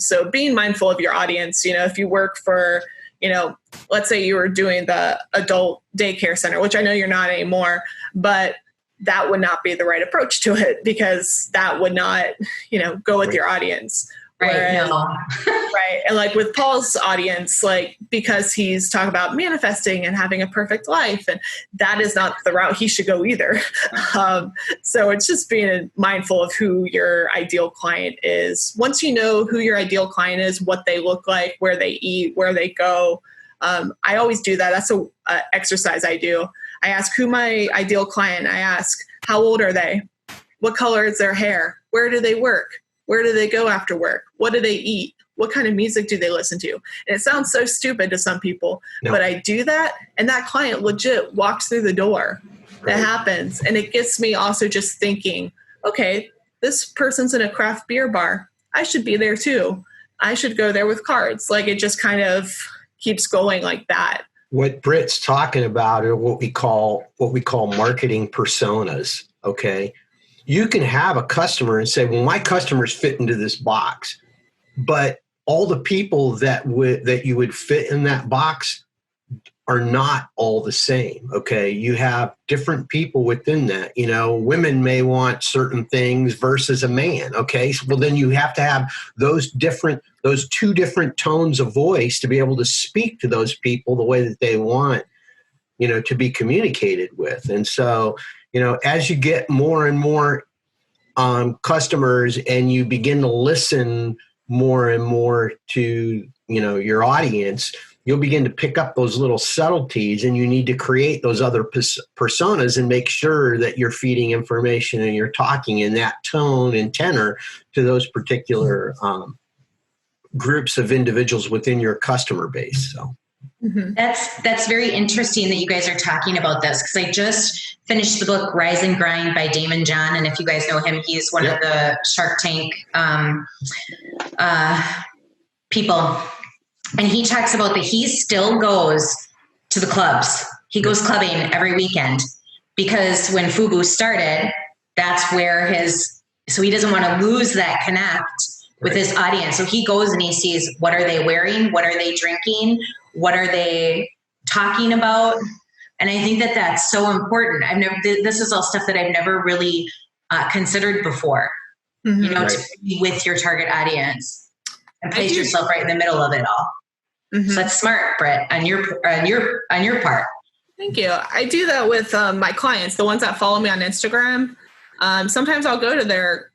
So being mindful of your audience, you know, if you work for, you know, let's say you were doing the adult daycare center, which I know you're not anymore, but that would not be the right approach to it, because that would not, you know, go with your audience. Right. Whereas, No. right. And like with Paul's audience, like, because he's talking about manifesting and having a perfect life, and that is not the route he should go either. So it's just being mindful of who your ideal client is. Once you know who your ideal client is, what they look like, where they eat, where they go. I always do that. That's a exercise I do. I ask who my ideal client. I ask, how old are they? What color is their hair? Where do they work? Where do they go after work? What do they eat? What kind of music do they listen to? And it sounds so stupid to some people, but I do that, and that client legit walks through the door. That happens. And it gets me also just thinking, okay, this person's in a craft beer bar. I should be there too. I should go there with cards. Like, it just kind of keeps going like that. What Britt's talking about are what we call marketing personas. Okay. You can have a customer and say, well, my customers fit into this box, but all the people that you would fit in that box are not all the same. Okay. You have different people within that. You know, women may want certain things versus a man. Okay. So, well, then you have to have those two different tones of voice to be able to speak to those people the way that they want, you know, to be communicated with. And so, you know, as you get more and more customers and you begin to listen more and more to, you know, your audience, you'll begin to pick up those little subtleties, and you need to create those other personas and make sure that you're feeding information and you're talking in that tone and tenor to those particular groups of individuals within your customer base. So. Mm-hmm. That's very interesting that you guys are talking about this, because I just finished the book Rise and Grind by Damon John, and if you guys know him, he's one of the Shark Tank people, and he talks about that he still goes to the clubs. He goes clubbing every weekend, because when FUBU started, that's where so he doesn't want to lose that connect with his audience. So he goes and he sees, what are they wearing? What are they drinking? What are they talking about? And I think that that's so important. This is all stuff that I've never really considered before, you know, to be with your target audience and place yourself right in the middle of it all. Mm-hmm. So that's smart, Britt, on your part. Thank you. I do that with my clients, the ones that follow me on Instagram. Sometimes I'll go to their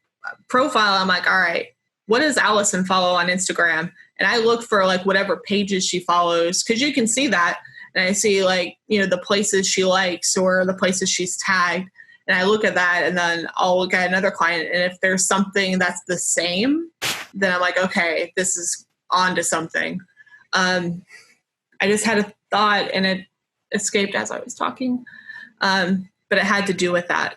profile. I'm like, all right, what does Allison follow on Instagram? And I look for like whatever pages she follows, because you can see that. And I see like, you know, the places she likes or the places she's tagged. And I look at that, and then I'll look at another client. And if there's something that's the same, then I'm like, okay, this is on to something. I just had a thought and it escaped as I was talking. But it had to do with that.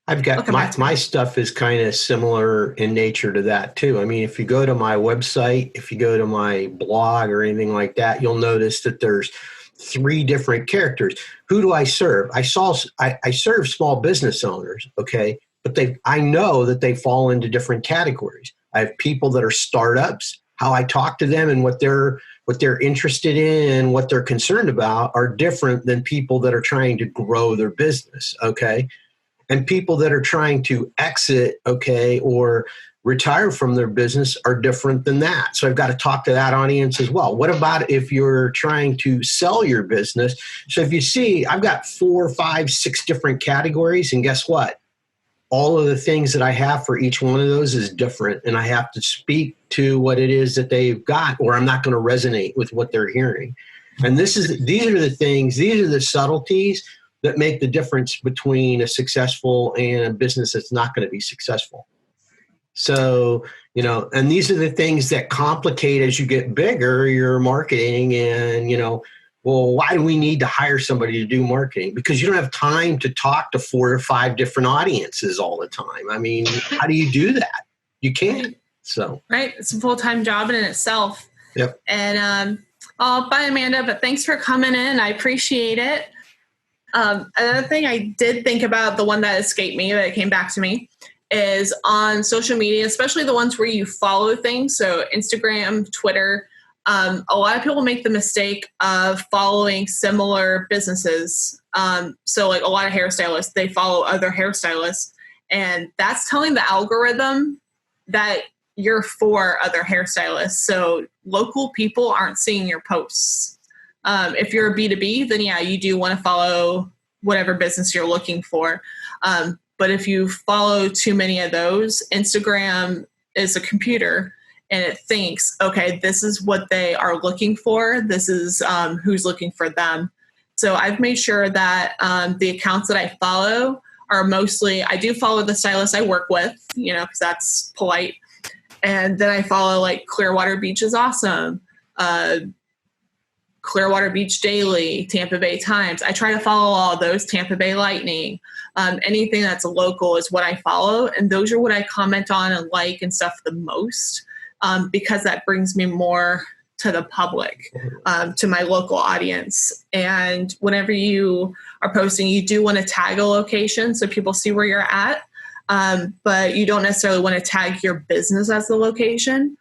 I've got my stuff is kind of similar in nature to that too. I mean, if you go to my website, if you go to my blog or anything like that, you'll notice that there's 3 different characters. Who do I serve? I serve small business owners, okay? But I know that they fall into different categories. I have people that are startups. How I talk to them and what they're interested in and what they're concerned about are different than people that are trying to grow their business, okay? And people that are trying to exit, okay, or retire from their business are different than that. So I've got to talk to that audience as well. What about if you're trying to sell your business? So if you see, I've got 4, 5, 6 different categories, and guess what? All of the things that I have for each one of those is different, and I have to speak to what it is that they've got, or I'm not going to resonate with what they're hearing. And these are the subtleties that make the difference between a successful and a business that's not going to be successful. So, you know, and these are the things that complicate as you get bigger, your marketing and, you know, well, why do we need to hire somebody to do marketing? Because you don't have time to talk to 4 or 5 different audiences all the time. I mean, how do you do that? You can't. So right, it's a full-time job in itself. Yep. And bye, Amanda. But thanks for coming in. I appreciate it. Another thing I did think about, the one that escaped me, that came back to me, is on social media, especially the ones where you follow things. So Instagram, Twitter. A lot of people make the mistake of following similar businesses. So like a lot of hairstylists, they follow other hairstylists, and that's telling the algorithm that you're for other hairstylists. So local people aren't seeing your posts. If you're a B2B, then yeah, you do want to follow whatever business you're looking for. But if you follow too many of those, Instagram is a computer and it thinks, okay, this is what they are looking for. This is who's looking for them. So I've made sure that the accounts that I follow are mostly, I do follow the stylists I work with, because that's polite. And then I follow like Clearwater Beach is awesome, Clearwater Beach Daily, Tampa Bay Times. I try to follow all those, Tampa Bay Lightning. Anything that's local is what I follow. And those are what I comment on and like and stuff the most, because that brings me more to the public, to my local audience. And whenever you are posting, you do want to tag a location so people see where you're at. But you don't necessarily want to tag your business as the location.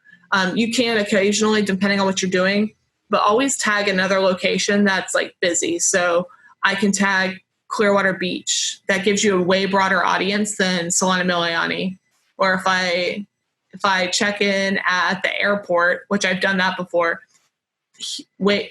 You can occasionally, depending on what you're doing, but always tag another location that's like busy. So I can tag Clearwater Beach. That gives you a way broader audience than Solana Miliani. Or if I check in at the airport, which I've done that before,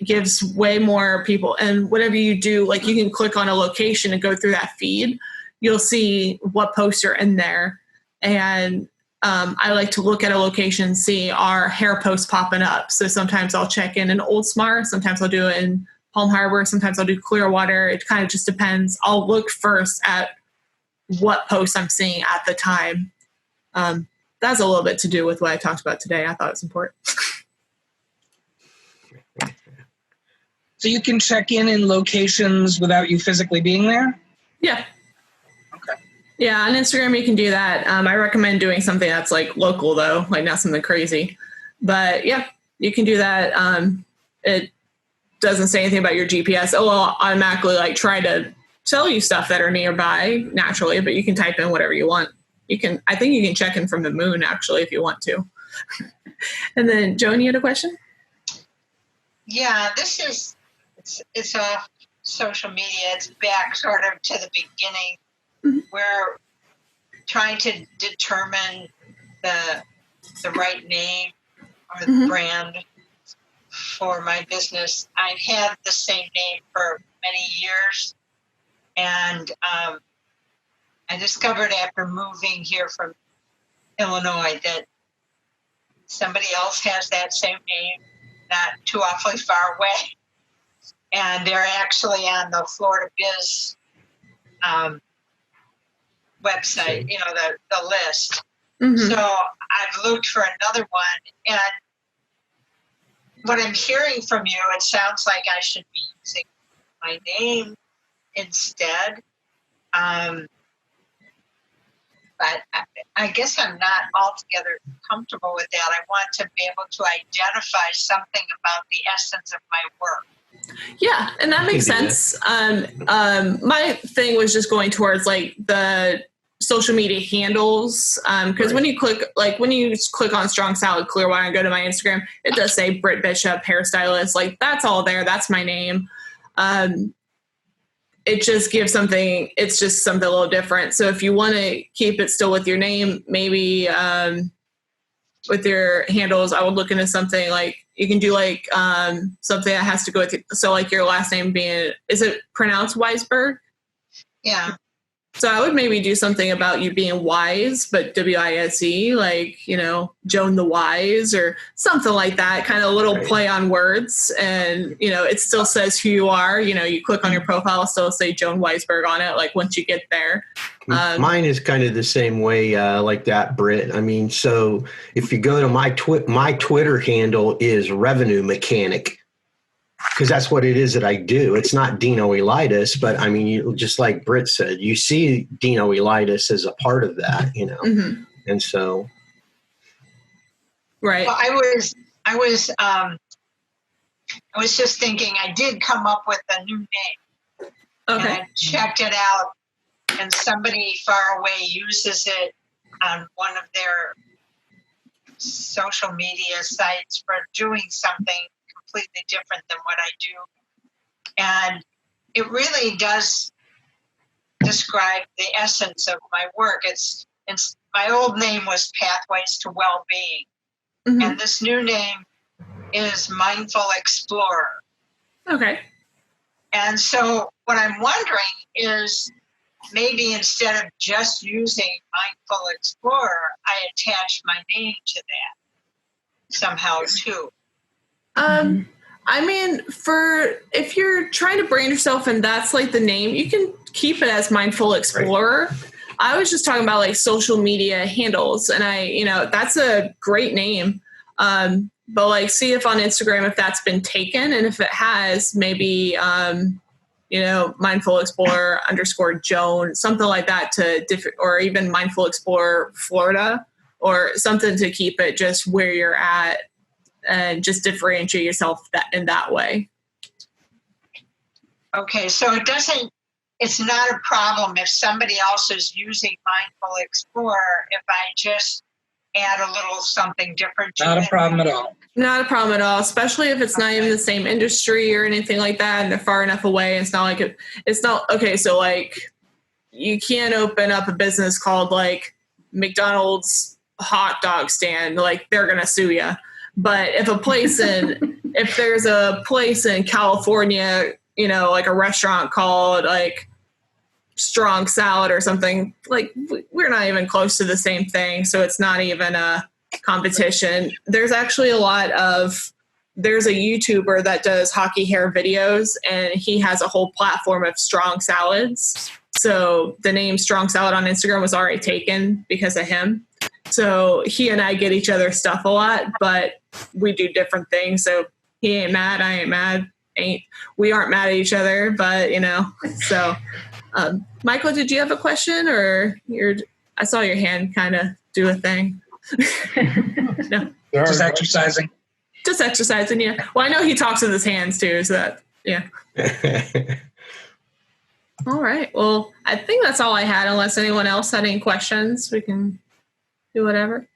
gives way more people. And whatever you do, like you can click on a location and go through that feed. You'll see what posts are in there. And I like to look at a location and see our hair posts popping up. So sometimes I'll check in Oldsmar. Sometimes I'll do it in Palm Harbor. Sometimes I'll do Clearwater. It kind of just depends. I'll look first at what posts I'm seeing at the time. That's a little bit to do with what I talked about today. I thought it was important. So you can check in locations without you physically being there? Yeah. Yeah, on Instagram you can do that. I recommend doing something that's like local though, like not something crazy. But yeah, you can do that. It doesn't say anything about your GPS. It will automatically like try to tell you stuff that are nearby naturally, but you can type in whatever you want. I think you can check in from the moon actually if you want to. And then Joan, you had a question? Yeah, it's off social media. It's back sort of to the beginning. Mm-hmm. We're trying to determine the right name or the brand for my business. I've had the same name for many years, and I discovered after moving here from Illinois that somebody else has that same name, not too awfully far away, and they're actually on the Florida Biz website, the list. Mm-hmm. So I've looked for another one, and what I'm hearing from you, it sounds like I should be using my name instead. But I guess I'm not altogether comfortable with that. I want to be able to identify something about the essence of my work. Yeah, and that makes sense. My thing was just going towards like the social media handles, because when you click on Strong Salad Clearwater and go to my Instagram, it does say Britt Bishop hairstylist. Like that's all there. That's my name. It just gives something. It's just something a little different. So if you want to keep it still with your name, maybe with your handles, I would look into something like you can do like something that has to go with it. So like your last name being, is it pronounced Weisberg? Yeah. So I would maybe do something about you being wise, but W-I-S-E, like, Joan the Wise or something like that, kind of a little play on words. And, it still says who you are. You click on your profile, it'll still say Joan Weisberg on it, like once you get there. Mine is kind of the same way like that, Britt. I mean, so if you go to my Twitter handle is Revenue Mechanic. because that's what it is that I do. It's not denoelitis, but I mean, just like Britt said, you see denoelitis as a part of that, Mm-hmm. and so. Right. Well, I was just thinking I did come up with a new name. Okay. And I checked it out, and somebody far away uses it on one of their social media sites for doing something completely different than what I do. And it really does describe the essence of my work. It's my old name was Pathways to Wellbeing. Mm-hmm. And this new name is Mindful Explorer. Okay. And so what I'm wondering is maybe instead of just using Mindful Explorer, I attach my name to that somehow too. I mean, if you're trying to brand yourself and that's like the name, you can keep it as Mindful Explorer. Right. I was just talking about like social media handles, and that's a great name. But like, see if on Instagram, if that's been taken, and if it has, maybe, Mindful Explorer _ something like that or even Mindful Explorer Florida, or something to keep it just where you're at and just differentiate yourself in that way. Okay. So it's not a problem if somebody else is using Mindful Explorer if I just add a little something different to it. Not a problem at all. Not a problem at all, especially if it's not even the same industry or anything like that, and they're far enough away. It's not like okay. So like, you can't open up a business called like McDonald's hot dog stand. Like, they're gonna sue you. But if there's a place in California, like a restaurant called like Strong Salad or something, like, we're not even close to the same thing. So it's not even a competition. There's actually there's a YouTuber that does hockey hair videos, and he has a whole platform of Strong Salads. So the name Strong Salad on Instagram was already taken because of him. So he and I get each other stuff a lot, but we do different things. So he ain't mad, I ain't mad. We aren't mad at each other, but so Michael, did you have a question, or I saw your hand kind of do a thing. No. Just exercising. Just exercising, yeah. Well, I know he talks with his hands too, so that, yeah. All right. Well, I think that's all I had. Unless anyone else had any questions, we can do whatever.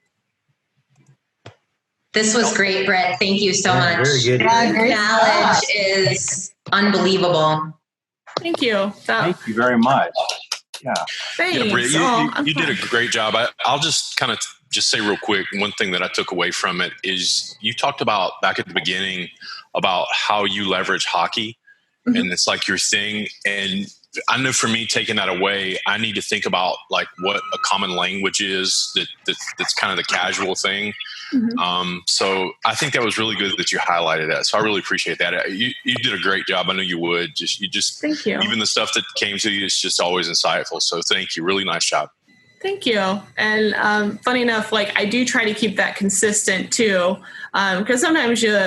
This was great, Britt. Thank you so much. Very good. Your knowledge is unbelievable. Thank you. Thank you very much. Yeah. Thanks. Yeah, Britt, you did a great job. I'll just kind of just say real quick, one thing that I took away from it is you talked about back at the beginning about how you leverage hockey, mm-hmm. and it's like your thing. And I know for me, taking that away, I need to think about like what a common language is that's kind of the casual thing. Mm-hmm. So I think that was really good that you highlighted that. So I really appreciate that. You did a great job. I know you would. Thank you. Even the stuff that came to you is just always insightful. So thank you. Really nice job. Thank you. And funny enough, like, I do try to keep that consistent too, because sometimes you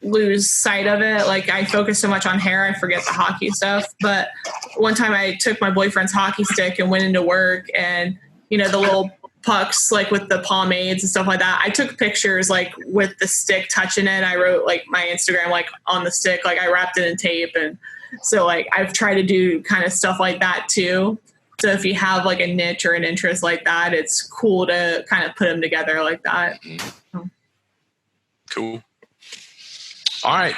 lose sight of it. Like, I focus so much on hair, I forget the hockey stuff. But one time I took my boyfriend's hockey stick and went into work, and the little pucks, like with the pomades and stuff like that, I took pictures like with the stick touching it. I wrote like my Instagram like on the stick, like I wrapped it in tape. And so like I've tried to do kind of stuff like that too. So if you have like a niche or an interest like that, it's cool to kind of put them together like that. Cool. All right.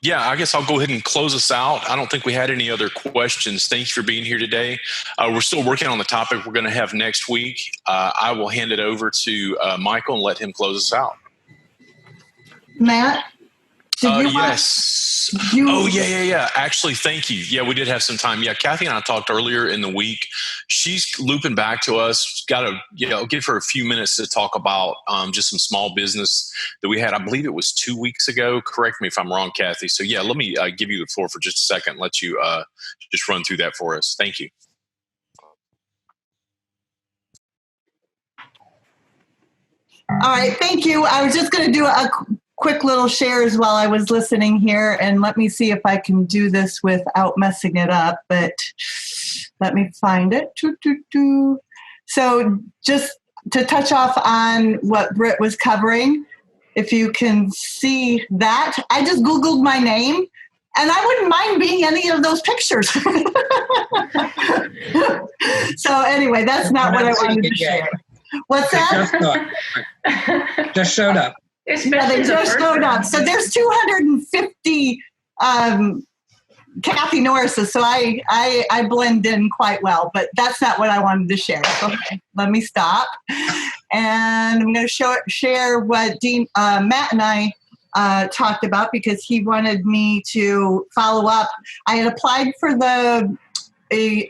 Yeah, I guess I'll go ahead and close us out. I don't think we had any other questions. Thank you for being here today. We're still working on the topic we're going to have next week. I will hand it over to Michael and let him close us out. Matt? Yes. Yeah. Actually, thank you. Yeah, we did have some time. Yeah, Kathy and I talked earlier in the week. She's looping back to us. Got to give her a few minutes to talk about just some small business that we had. I believe it was 2 weeks ago. Correct me if I'm wrong, Kathy. So yeah, let me give you the floor for just a second. Let you just run through that for us. Thank you. All right, thank you. I was just going to do quick little shares while I was listening here, and let me see if I can do this without messing it up, but let me find it. So just to touch off on what Britt was covering, if you can see that, I just Googled my name, and I wouldn't mind being any of those pictures. So anyway, that's not what I wanted to share. What's that? Just showed up. Yeah, they just showed up. So there's 250 Kathy Norrises, so I blend in quite well, but that's not what I wanted to share. So let me stop. And I'm going to share what Matt and I talked about, because he wanted me to follow up. I had applied for the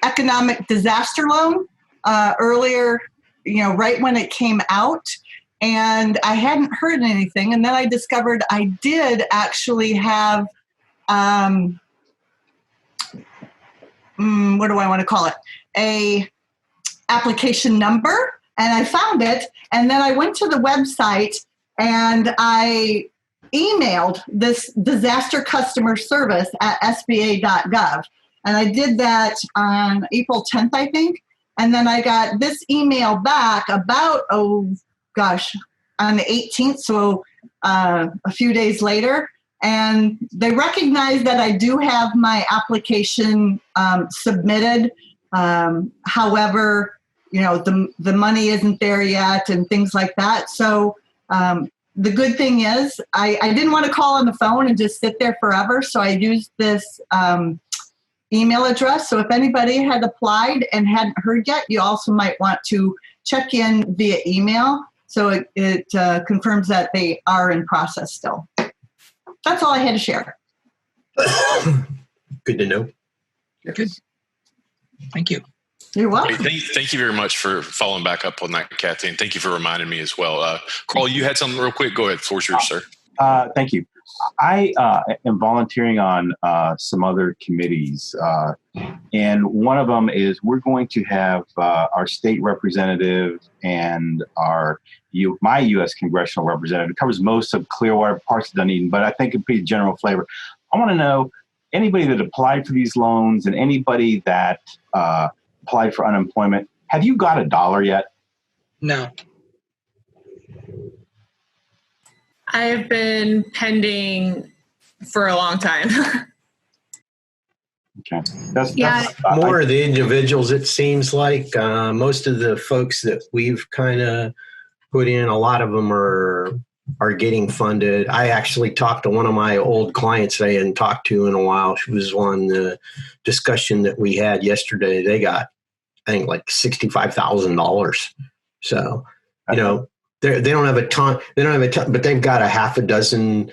economic disaster loan earlier, right when it came out, and I hadn't heard anything. And then I discovered I did actually have, what do I want to call it? A application number, and I found it. And then I went to the website and I emailed this disaster customer service at sba.gov. And I did that on April 10th, I think. And then I got this email back about, on the 18th, so a few days later. And they recognize that I do have my application submitted. However, the money isn't there yet and things like that. So the good thing is I didn't want to call on the phone and just sit there forever. So I used this email address. So if anybody had applied and hadn't heard yet, you also might want to check in via email. So it confirms that they are in process still. That's all I had to share. Good to know. Good. Thank you. You're welcome. Hey, thank you very much for following back up on that, Kathy, and thank you for reminding me as well. Carl, you had something real quick. Go ahead. Floor's yours, sir. Thank you. I am volunteering on some other committees, and one of them is we're going to have our state representative and my U.S. congressional representative. It covers most of Clearwater, parts of Dunedin, but I think it'd be a general flavor. I want to know anybody that applied for these loans and anybody that applied for unemployment. Have you got $1 yet? No. I've been pending for a long time. Okay. That's more of the individuals, it seems like. Most of the folks that we've kind of put in, a lot of them are getting funded. I actually talked to one of my old clients I hadn't talked to in a while. She was on the discussion that we had yesterday. They got, I think, like $65,000. So, they don't have a ton. They don't have a ton, but they've got a half a dozen,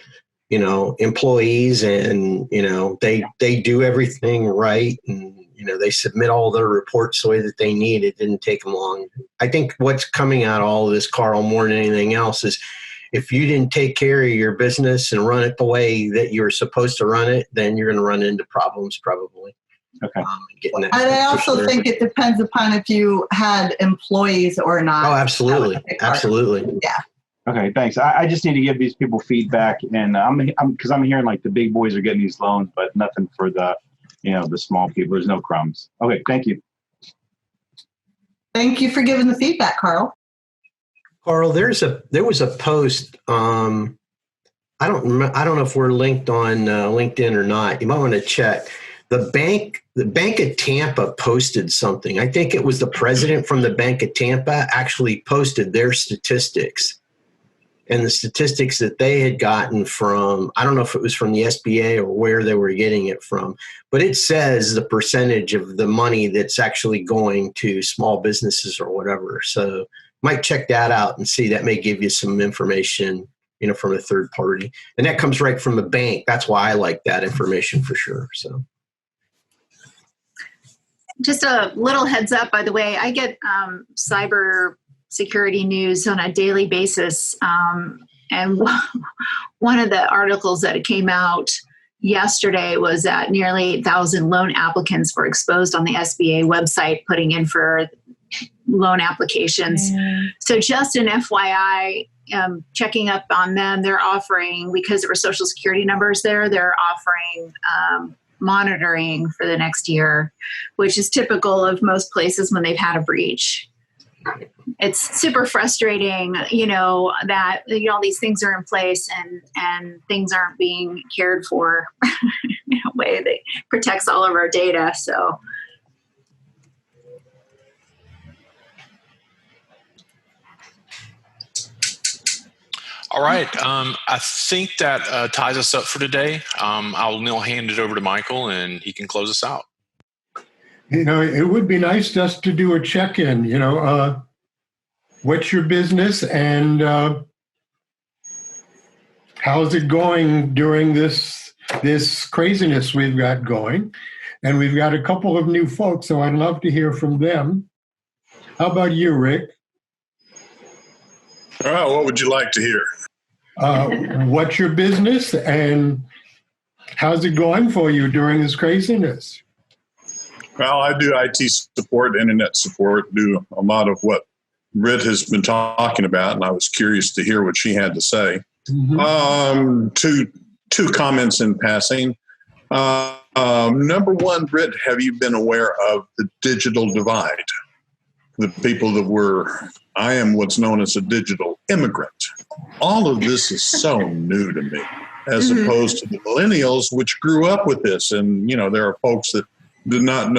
employees, and they do everything right, and they submit all their reports the way that they need. It didn't take them long. I think what's coming out of all of this, Carl, more than anything else, is if you didn't take care of your business and run it the way that you're supposed to run it, then you're going to run into problems probably. Okay. And I also think it depends upon if you had employees or not. Oh, absolutely. Absolutely. Yeah. Okay, thanks. I just need to give these people feedback, and because I'm hearing like the big boys are getting these loans, but nothing for the small people. There's no crumbs. Okay, thank you. Thank you for giving the feedback, Carl. Carl, there was a post. I don't know if we're linked on LinkedIn or not. You might want to check. The Bank of Tampa posted something. I think it was the president from the Bank of Tampa actually posted their statistics, and the statistics that they had gotten from, I don't know if it was from the SBA or where they were getting it from, but it says the percentage of the money that's actually going to small businesses or whatever. So might check that out and see. That may give you some information, from a third party, and that comes right from the bank. That's why I like that information for sure. So. Just a little heads up, by the way, I get cyber security news on a daily basis. And one of the articles that came out yesterday was that nearly 8,000 loan applicants were exposed on the SBA website, putting in for loan applications. So just an FYI, checking up on them, they're offering, because there were Social Security numbers there, they're offering monitoring for the next year, which is typical of most places when they've had a breach. It's super frustrating, that, all these things are in place and things aren't being cared for in a way that protects all of our data. So. All right. I think that ties us up for today. I'll hand it over to Michael and he can close us out. It would be nice just to do a check-in, what's your business and how's it going during this craziness we've got going? And we've got a couple of new folks, so I'd love to hear from them. How about you, Rick? What would you like to hear? What's your business and how's it going for you during this craziness? Well, I do IT support, internet support, do a lot of what Britt has been talking about, and I was curious to hear what she had to say. Mm-hmm. Two comments in passing. Number one, Britt, have you been aware of the digital divide? The people that I am what's known as a digital immigrant. All of this is so new to me, as opposed to the millennials, which grew up with this. And, there are folks that do not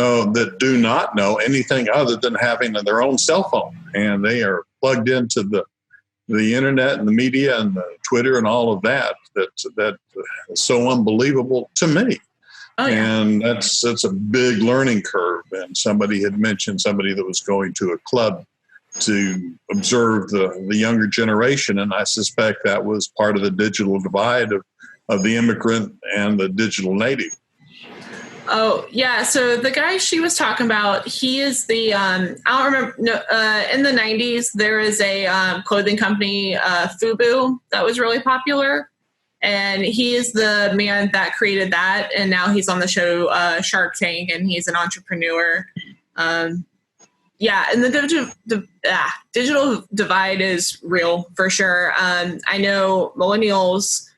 know anything other than having their own cell phone. And they are plugged into the internet and the media and the Twitter and all of that is so unbelievable to me. Oh, yeah. And that's a big learning curve. And somebody had mentioned somebody that was going to a club to observe the younger generation. And I suspect that was part of the digital divide of the immigrant and the digital native. Oh, yeah. So the guy she was talking about, he is the, I don't remember, in the 90s, there is a clothing company, FUBU, that was really popular. And he is the man that created that. And now he's on the show Shark Tank, and he's an entrepreneur. And the digital divide is real for sure. I know millennials,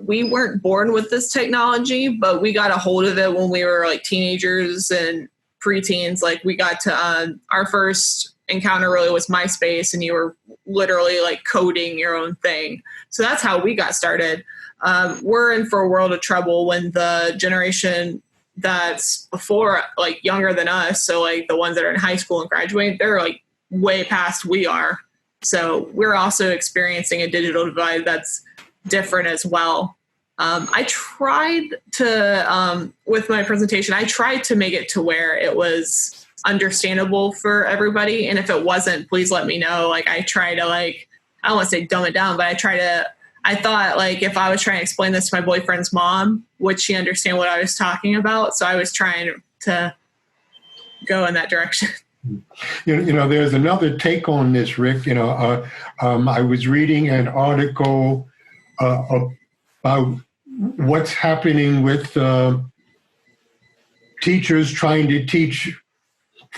we weren't born with this technology, but we got a hold of it when we were like teenagers and preteens. Like we got to, our first encounter really was MySpace, and you were literally like coding your own thing. So that's how we got started. We're in for a world of trouble when the generation that's before, like younger than us, so like the ones that are in high school and graduate, they're like way past we are. So we're also experiencing a digital divide that's different as well. I tried to, with my presentation, I tried to make it to where it was understandable for everybody. And if it wasn't, please let me know. Like I try to I don't want to say dumb it down, but I thought like if I was trying to explain this to my boyfriend's mom, would she understand what I was talking about? So I was trying to go in that direction. There's another take on this, Rick. I was reading an article about what's happening with teachers trying to teach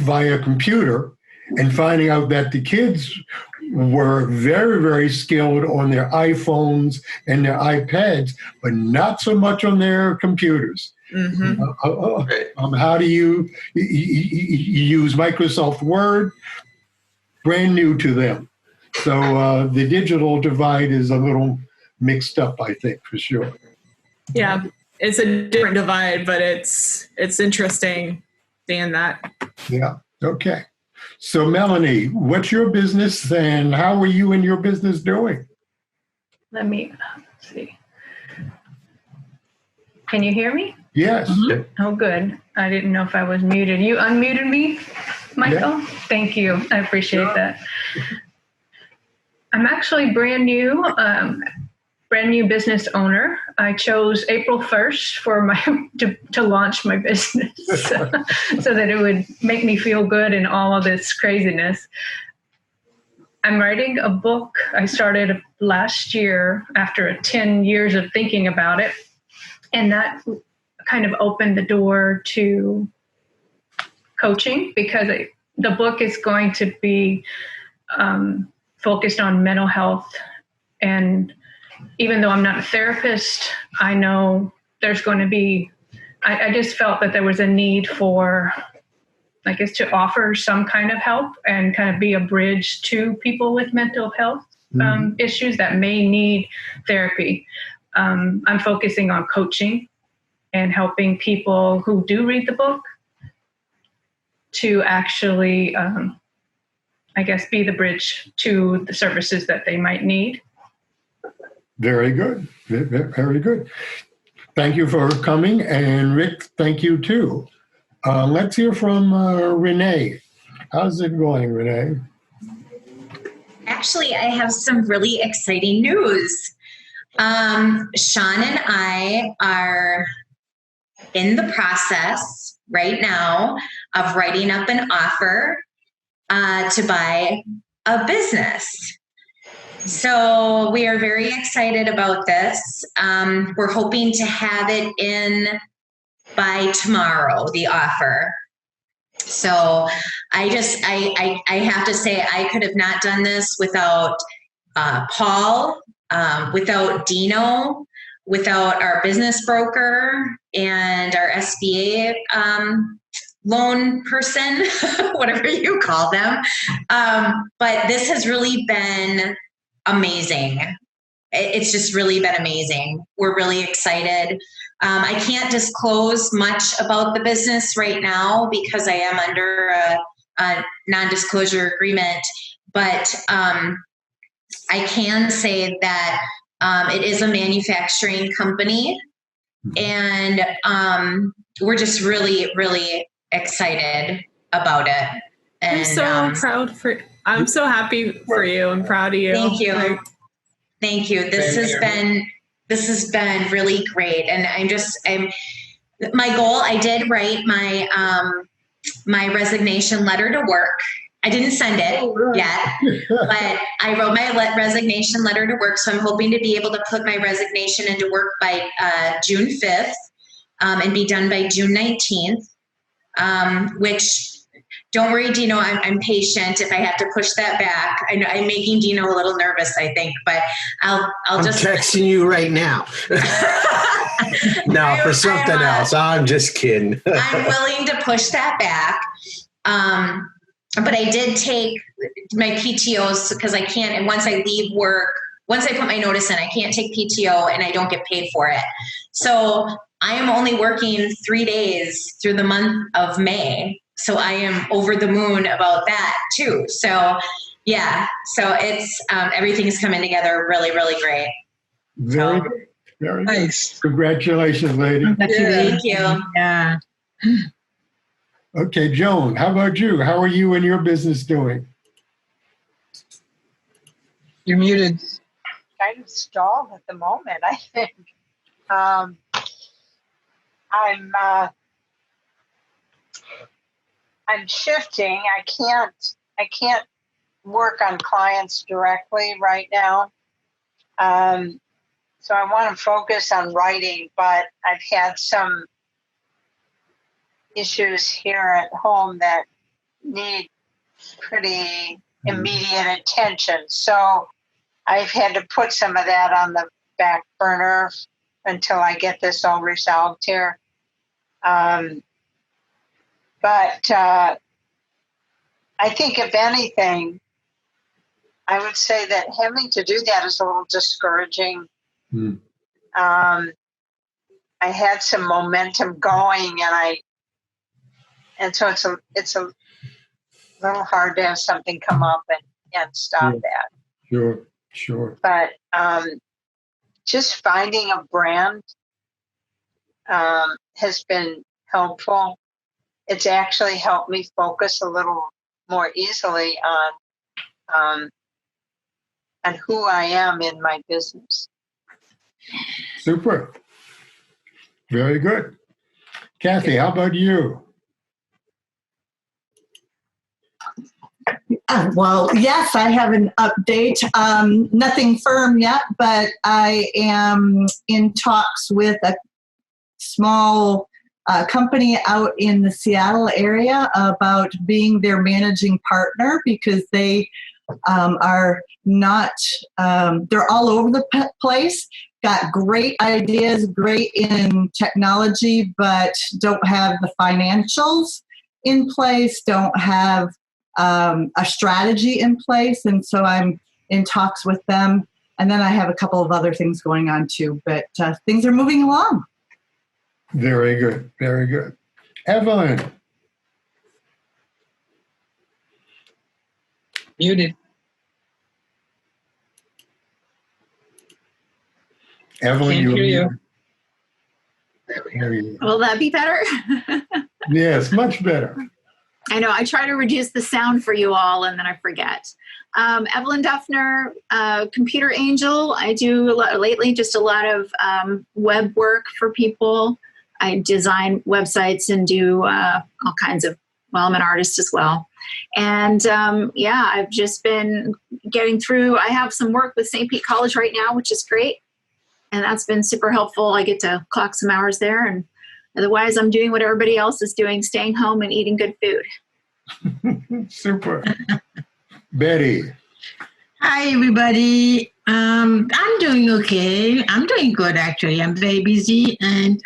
via computer and finding out that the kids were very, very skilled on their iPhones and their iPads, but not so much on their computers. Mm-hmm. How do you use Microsoft Word? Brand new to them. So the digital divide is a little mixed up, I think, for sure. Yeah, it's a different divide, but it's interesting seeing that. Yeah, okay. So, Melanie, what's your business and how are you and your business doing? Let me see. Can you hear me? Yes. Mm-hmm. Oh, good. I didn't know if I was muted. You unmuted me, Michael? Yeah. Thank you. I appreciate that. I'm actually brand new business owner. I chose April 1st for to launch my business so that it would make me feel good in all of this craziness. I'm writing a book. I started last year after 10 years of thinking about it. And that kind of opened the door to coaching because the book is going to be focused on mental health. And even though I'm not a therapist, I know there's going to be, I just felt that there was a need for, I guess, to offer some kind of help and kind of be a bridge to people with mental health issues that may need therapy. I'm focusing on coaching and helping people who do read the book to actually, I guess, be the bridge to the services that they might need. Very good. Very good. Thank you for coming. And Rick, thank you too. Let's hear from Renee. How's it going, Renee? Actually, I have some really exciting news. Sean and I are in the process right now of writing up an offer to buy a business. So we are very excited about this. We're hoping to have it in by tomorrow, the offer. So I have to say, I could have not done this without Paul, without Dino, without our business broker and our SBA loan person, whatever you call them. But this has really been amazing. It's just really been amazing. We're really excited. I can't disclose much about the business right now because I am under a non-disclosure agreement, but I can say that it is a manufacturing company, and we're just really, really excited about it. And, I'm so happy for you. I'm proud of you. Thank you. Thank you. This has been really great. And my goal, I did write my resignation letter to work. I didn't send it yet, but I wrote my resignation letter to work. So I'm hoping to be able to put my resignation into work by June 5th and be done by June 19th, which, don't worry, Dino, I'm patient if I have to push that back. I know I'm making Dino a little nervous, I think, but I'm texting you right now. No, for something else. I'm just kidding. I'm willing to push that back. But I did take my PTOs because I can't, and once I leave work, once I put my notice in, I can't take PTO and I don't get paid for it. So I am only working 3 days through the month of May. So I am over the moon about that too. So yeah, so it's everything's coming together really, really great. Very good. Very nice. Good. Congratulations, lady. Thank you. Yeah. Okay, Joan, how about you? How are you and your business doing? You're muted. Kind of stalled at the moment, I think. I'm shifting. I can't work on clients directly right now. So I want to focus on writing, but I've had some issues here at home that need pretty immediate attention. So I've had to put some of that on the back burner until I get this all resolved here. But I think, if anything, I would say that having to do that is a little discouraging. I had some momentum going, and so it's a little hard to have something come up and stop that. Sure. But just finding a brand has been helpful. It's actually helped me focus a little more easily on who I am in my business. Super. Very good. Kathy, how about you? Well, yes, I have an update. Nothing firm yet, but I am in talks with a small company out in the Seattle area about being their managing partner because they are not, they're all over the place, got great ideas, great in technology, but don't have the financials in place, don't have a strategy in place. And so I'm in talks with them. And then I have a couple of other things going on too, but things are moving along. Very good. Very good. Evelyn. Muted. Evelyn, Can't hear you. Hear you. Will that be better? Yes, much better. I know. I try to reduce the sound for you all, and then I forget. Evelyn Duffner, Computer Angel. I do lately just a lot of web work for people. I design websites and do all kinds of, well, I'm an artist as well. And yeah, I've just been getting through. I have some work with St. Pete College right now, which is great. And that's been super helpful. I get to clock some hours there. And otherwise, I'm doing what everybody else is doing, staying home and eating good food. Super. Betty. Hi, everybody. I'm doing okay. I'm doing good, actually. I'm very busy, and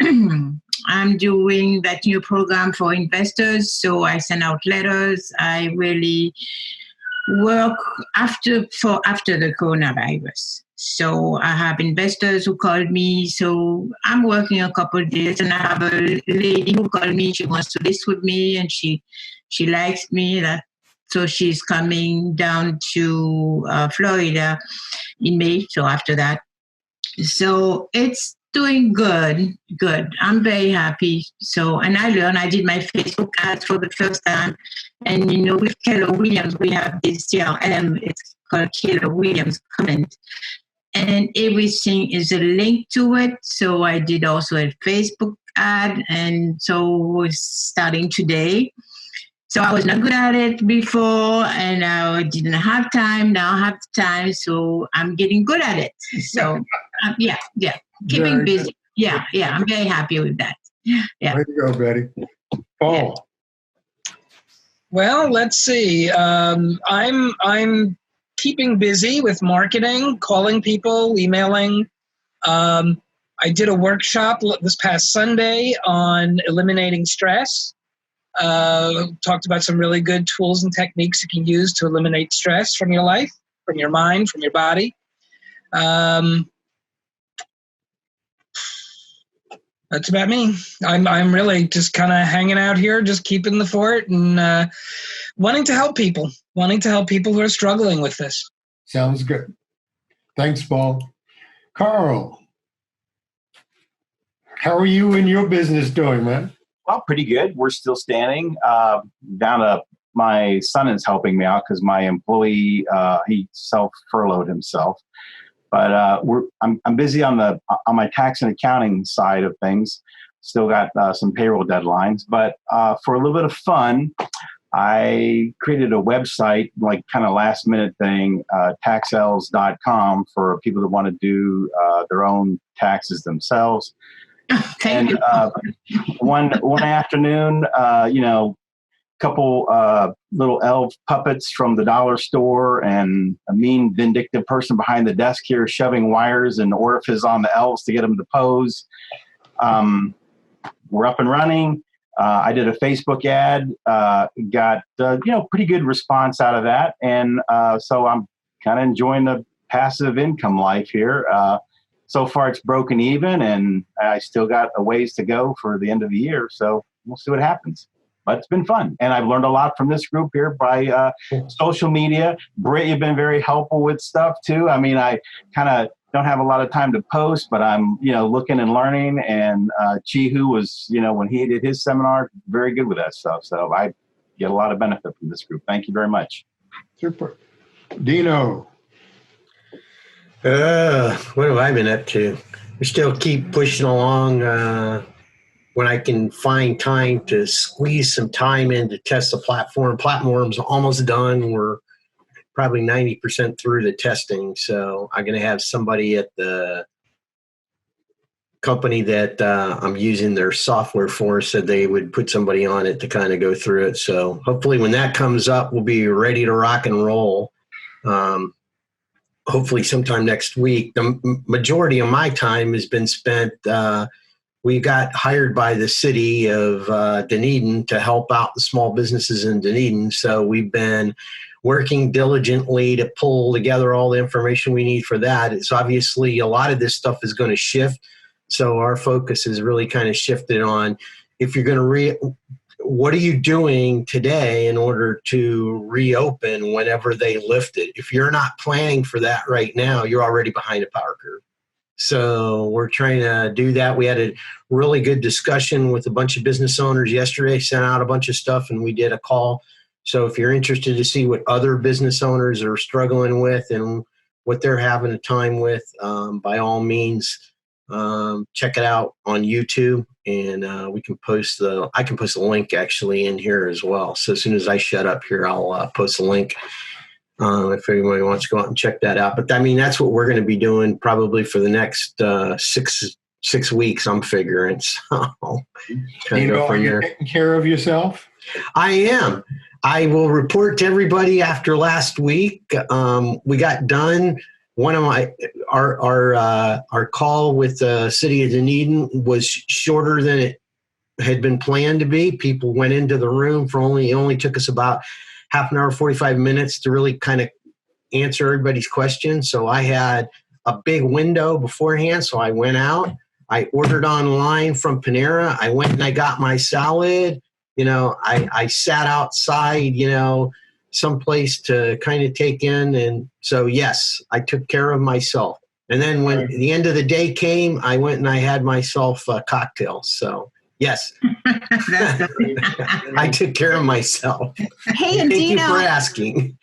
I'm doing that new program for investors. So I send out letters. I really work after the coronavirus. So I have investors who called me. So I'm working a couple of days, and I have a lady who called me. She wants to list with me, and she likes me. So she's coming down to Florida in May. So after that, so it's doing good. I'm very happy. So, and I did my Facebook ads for the first time. And, with Keller Williams, we have this CRM. It's called Keller Williams Comment. And everything is a link to it. So I did also a Facebook ad. And so we're starting today. So I was not good at it before, and I didn't have time. Now I have time, so I'm getting good at it. So, yeah, keeping busy. Yeah, I'm very happy with that. Yeah. Way to go, Betty. Paul. Yeah. Well, let's see. I'm keeping busy with marketing, calling people, emailing. I did a workshop this past Sunday on eliminating stress. Talked about some really good tools and techniques you can use to eliminate stress from your life, from your mind, from your body. That's about me. I'm really just kind of hanging out here, just keeping the fort and wanting to help people who are struggling with this. Sounds good. Thanks, Paul. Carl, how are you and your business doing, man? Well, pretty good. We're still standing. Down to my son is helping me out because my employee he self-furloughed himself. But I'm busy on my tax and accounting side of things. Still got some payroll deadlines. But for a little bit of fun, I created a website, like kind of last minute thing, taxels.com for people that want to do their own taxes themselves. And one afternoon, couple little elf puppets from the dollar store and a mean, vindictive person behind the desk here shoving wires and orifices on the elves to get them to pose. We're up and running. I did a Facebook ad, got pretty good response out of that, and so I'm kind of enjoying the passive income life here. So far, it's broken even, and I still got a ways to go for the end of the year. So we'll see what happens. But it's been fun, and I've learned a lot from this group here by social media. Britt, you've been very helpful with stuff too. I mean, I kind of don't have a lot of time to post, but I'm looking and learning. And Chihu was when he did his seminar, very good with that stuff. So I get a lot of benefit from this group. Thank you very much. Super. Dino. What have I been up to? We still keep pushing along. When I can find time to squeeze some time in to test the platform. Platform's almost done. We're probably 90% through the testing. So I'm going to have somebody at the company that I'm using their software for said they would put somebody on it to kind of go through it. So hopefully when that comes up, we'll be ready to rock and roll. Hopefully sometime next week. The majority of my time has been spent. We got hired by the city of Dunedin to help out the small businesses in Dunedin. So we've been working diligently to pull together all the information we need for that. It's obviously a lot of this stuff is going to shift. So our focus is really kind of shifted on if you're going to what are you doing today in order to reopen whenever they lift it? If you're not planning for that right now, you're already behind a power curve. So we're trying to do that. We had a really good discussion with a bunch of business owners yesterday, sent out a bunch of stuff, and we did a call. So if you're interested to see what other business owners are struggling with and what they're having a time with, by all means, check it out on YouTube, and I can post the link actually in here as well. So as soon as I shut up here, I'll post a link if anybody wants to go out and check that out. But I mean, that's what we're going to be doing probably for the next 6 weeks, I'm figuring. So are you taking care of yourself? I am. I will report to everybody after last week. We got done. One of our call with the city of Dunedin was shorter than it had been planned to be. People went into the room for it only took us about half an hour, 45 minutes to really kind of answer everybody's questions. So I had a big window beforehand. So I went out, I ordered online from Panera. I went and I got my salad. I sat outside, someplace to kind of take in. And so, yes, I took care of myself. And then when the end of the day came, I went and I had myself a cocktail. So, yes, I took care of myself. Hey, and Thank Dino, you for asking.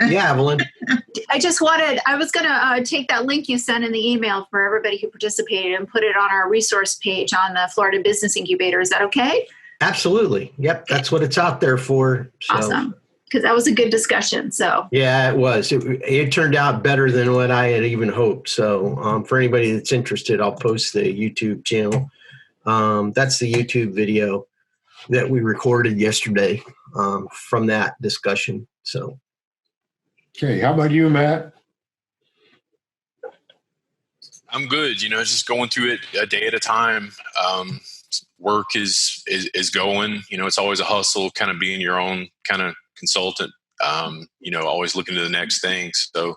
Yeah, Evelyn. I was going to take that link you sent in the email for everybody who participated and put it on our resource page on the Florida Business Incubator. Is that okay? Absolutely. Yep. That's what it's out there for. So. Awesome. Because that was a good discussion. So yeah, it was. It turned out better than what I had even hoped. So for anybody that's interested, I'll post the YouTube channel. That's the YouTube video that we recorded yesterday from that discussion. So. Okay. How about you, Matt? I'm good. Just going through it a day at a time. Work is going. It's always a hustle, kind of being your own kind of consultant. Always looking to the next thing. So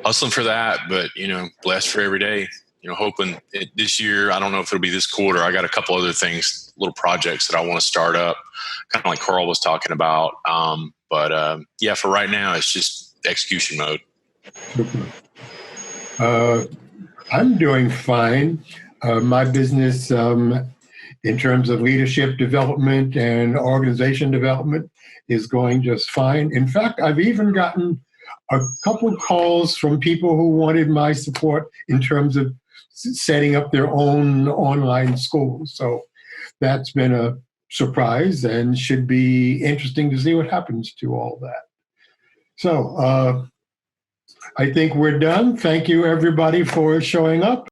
hustling for that, but blessed for every day. Hoping this year. I don't know if it'll be this quarter. I got a couple other things, little projects that I want to start up, kind of like Carl was talking about. But for right now, it's just execution mode. I'm doing fine. My business, in terms of leadership development and organization development, is going just fine. In fact, I've even gotten a couple calls from people who wanted my support in terms of setting up their own online school. So that's been a surprise and should be interesting to see what happens to all that. So I think we're done. Thank you, everybody, for showing up.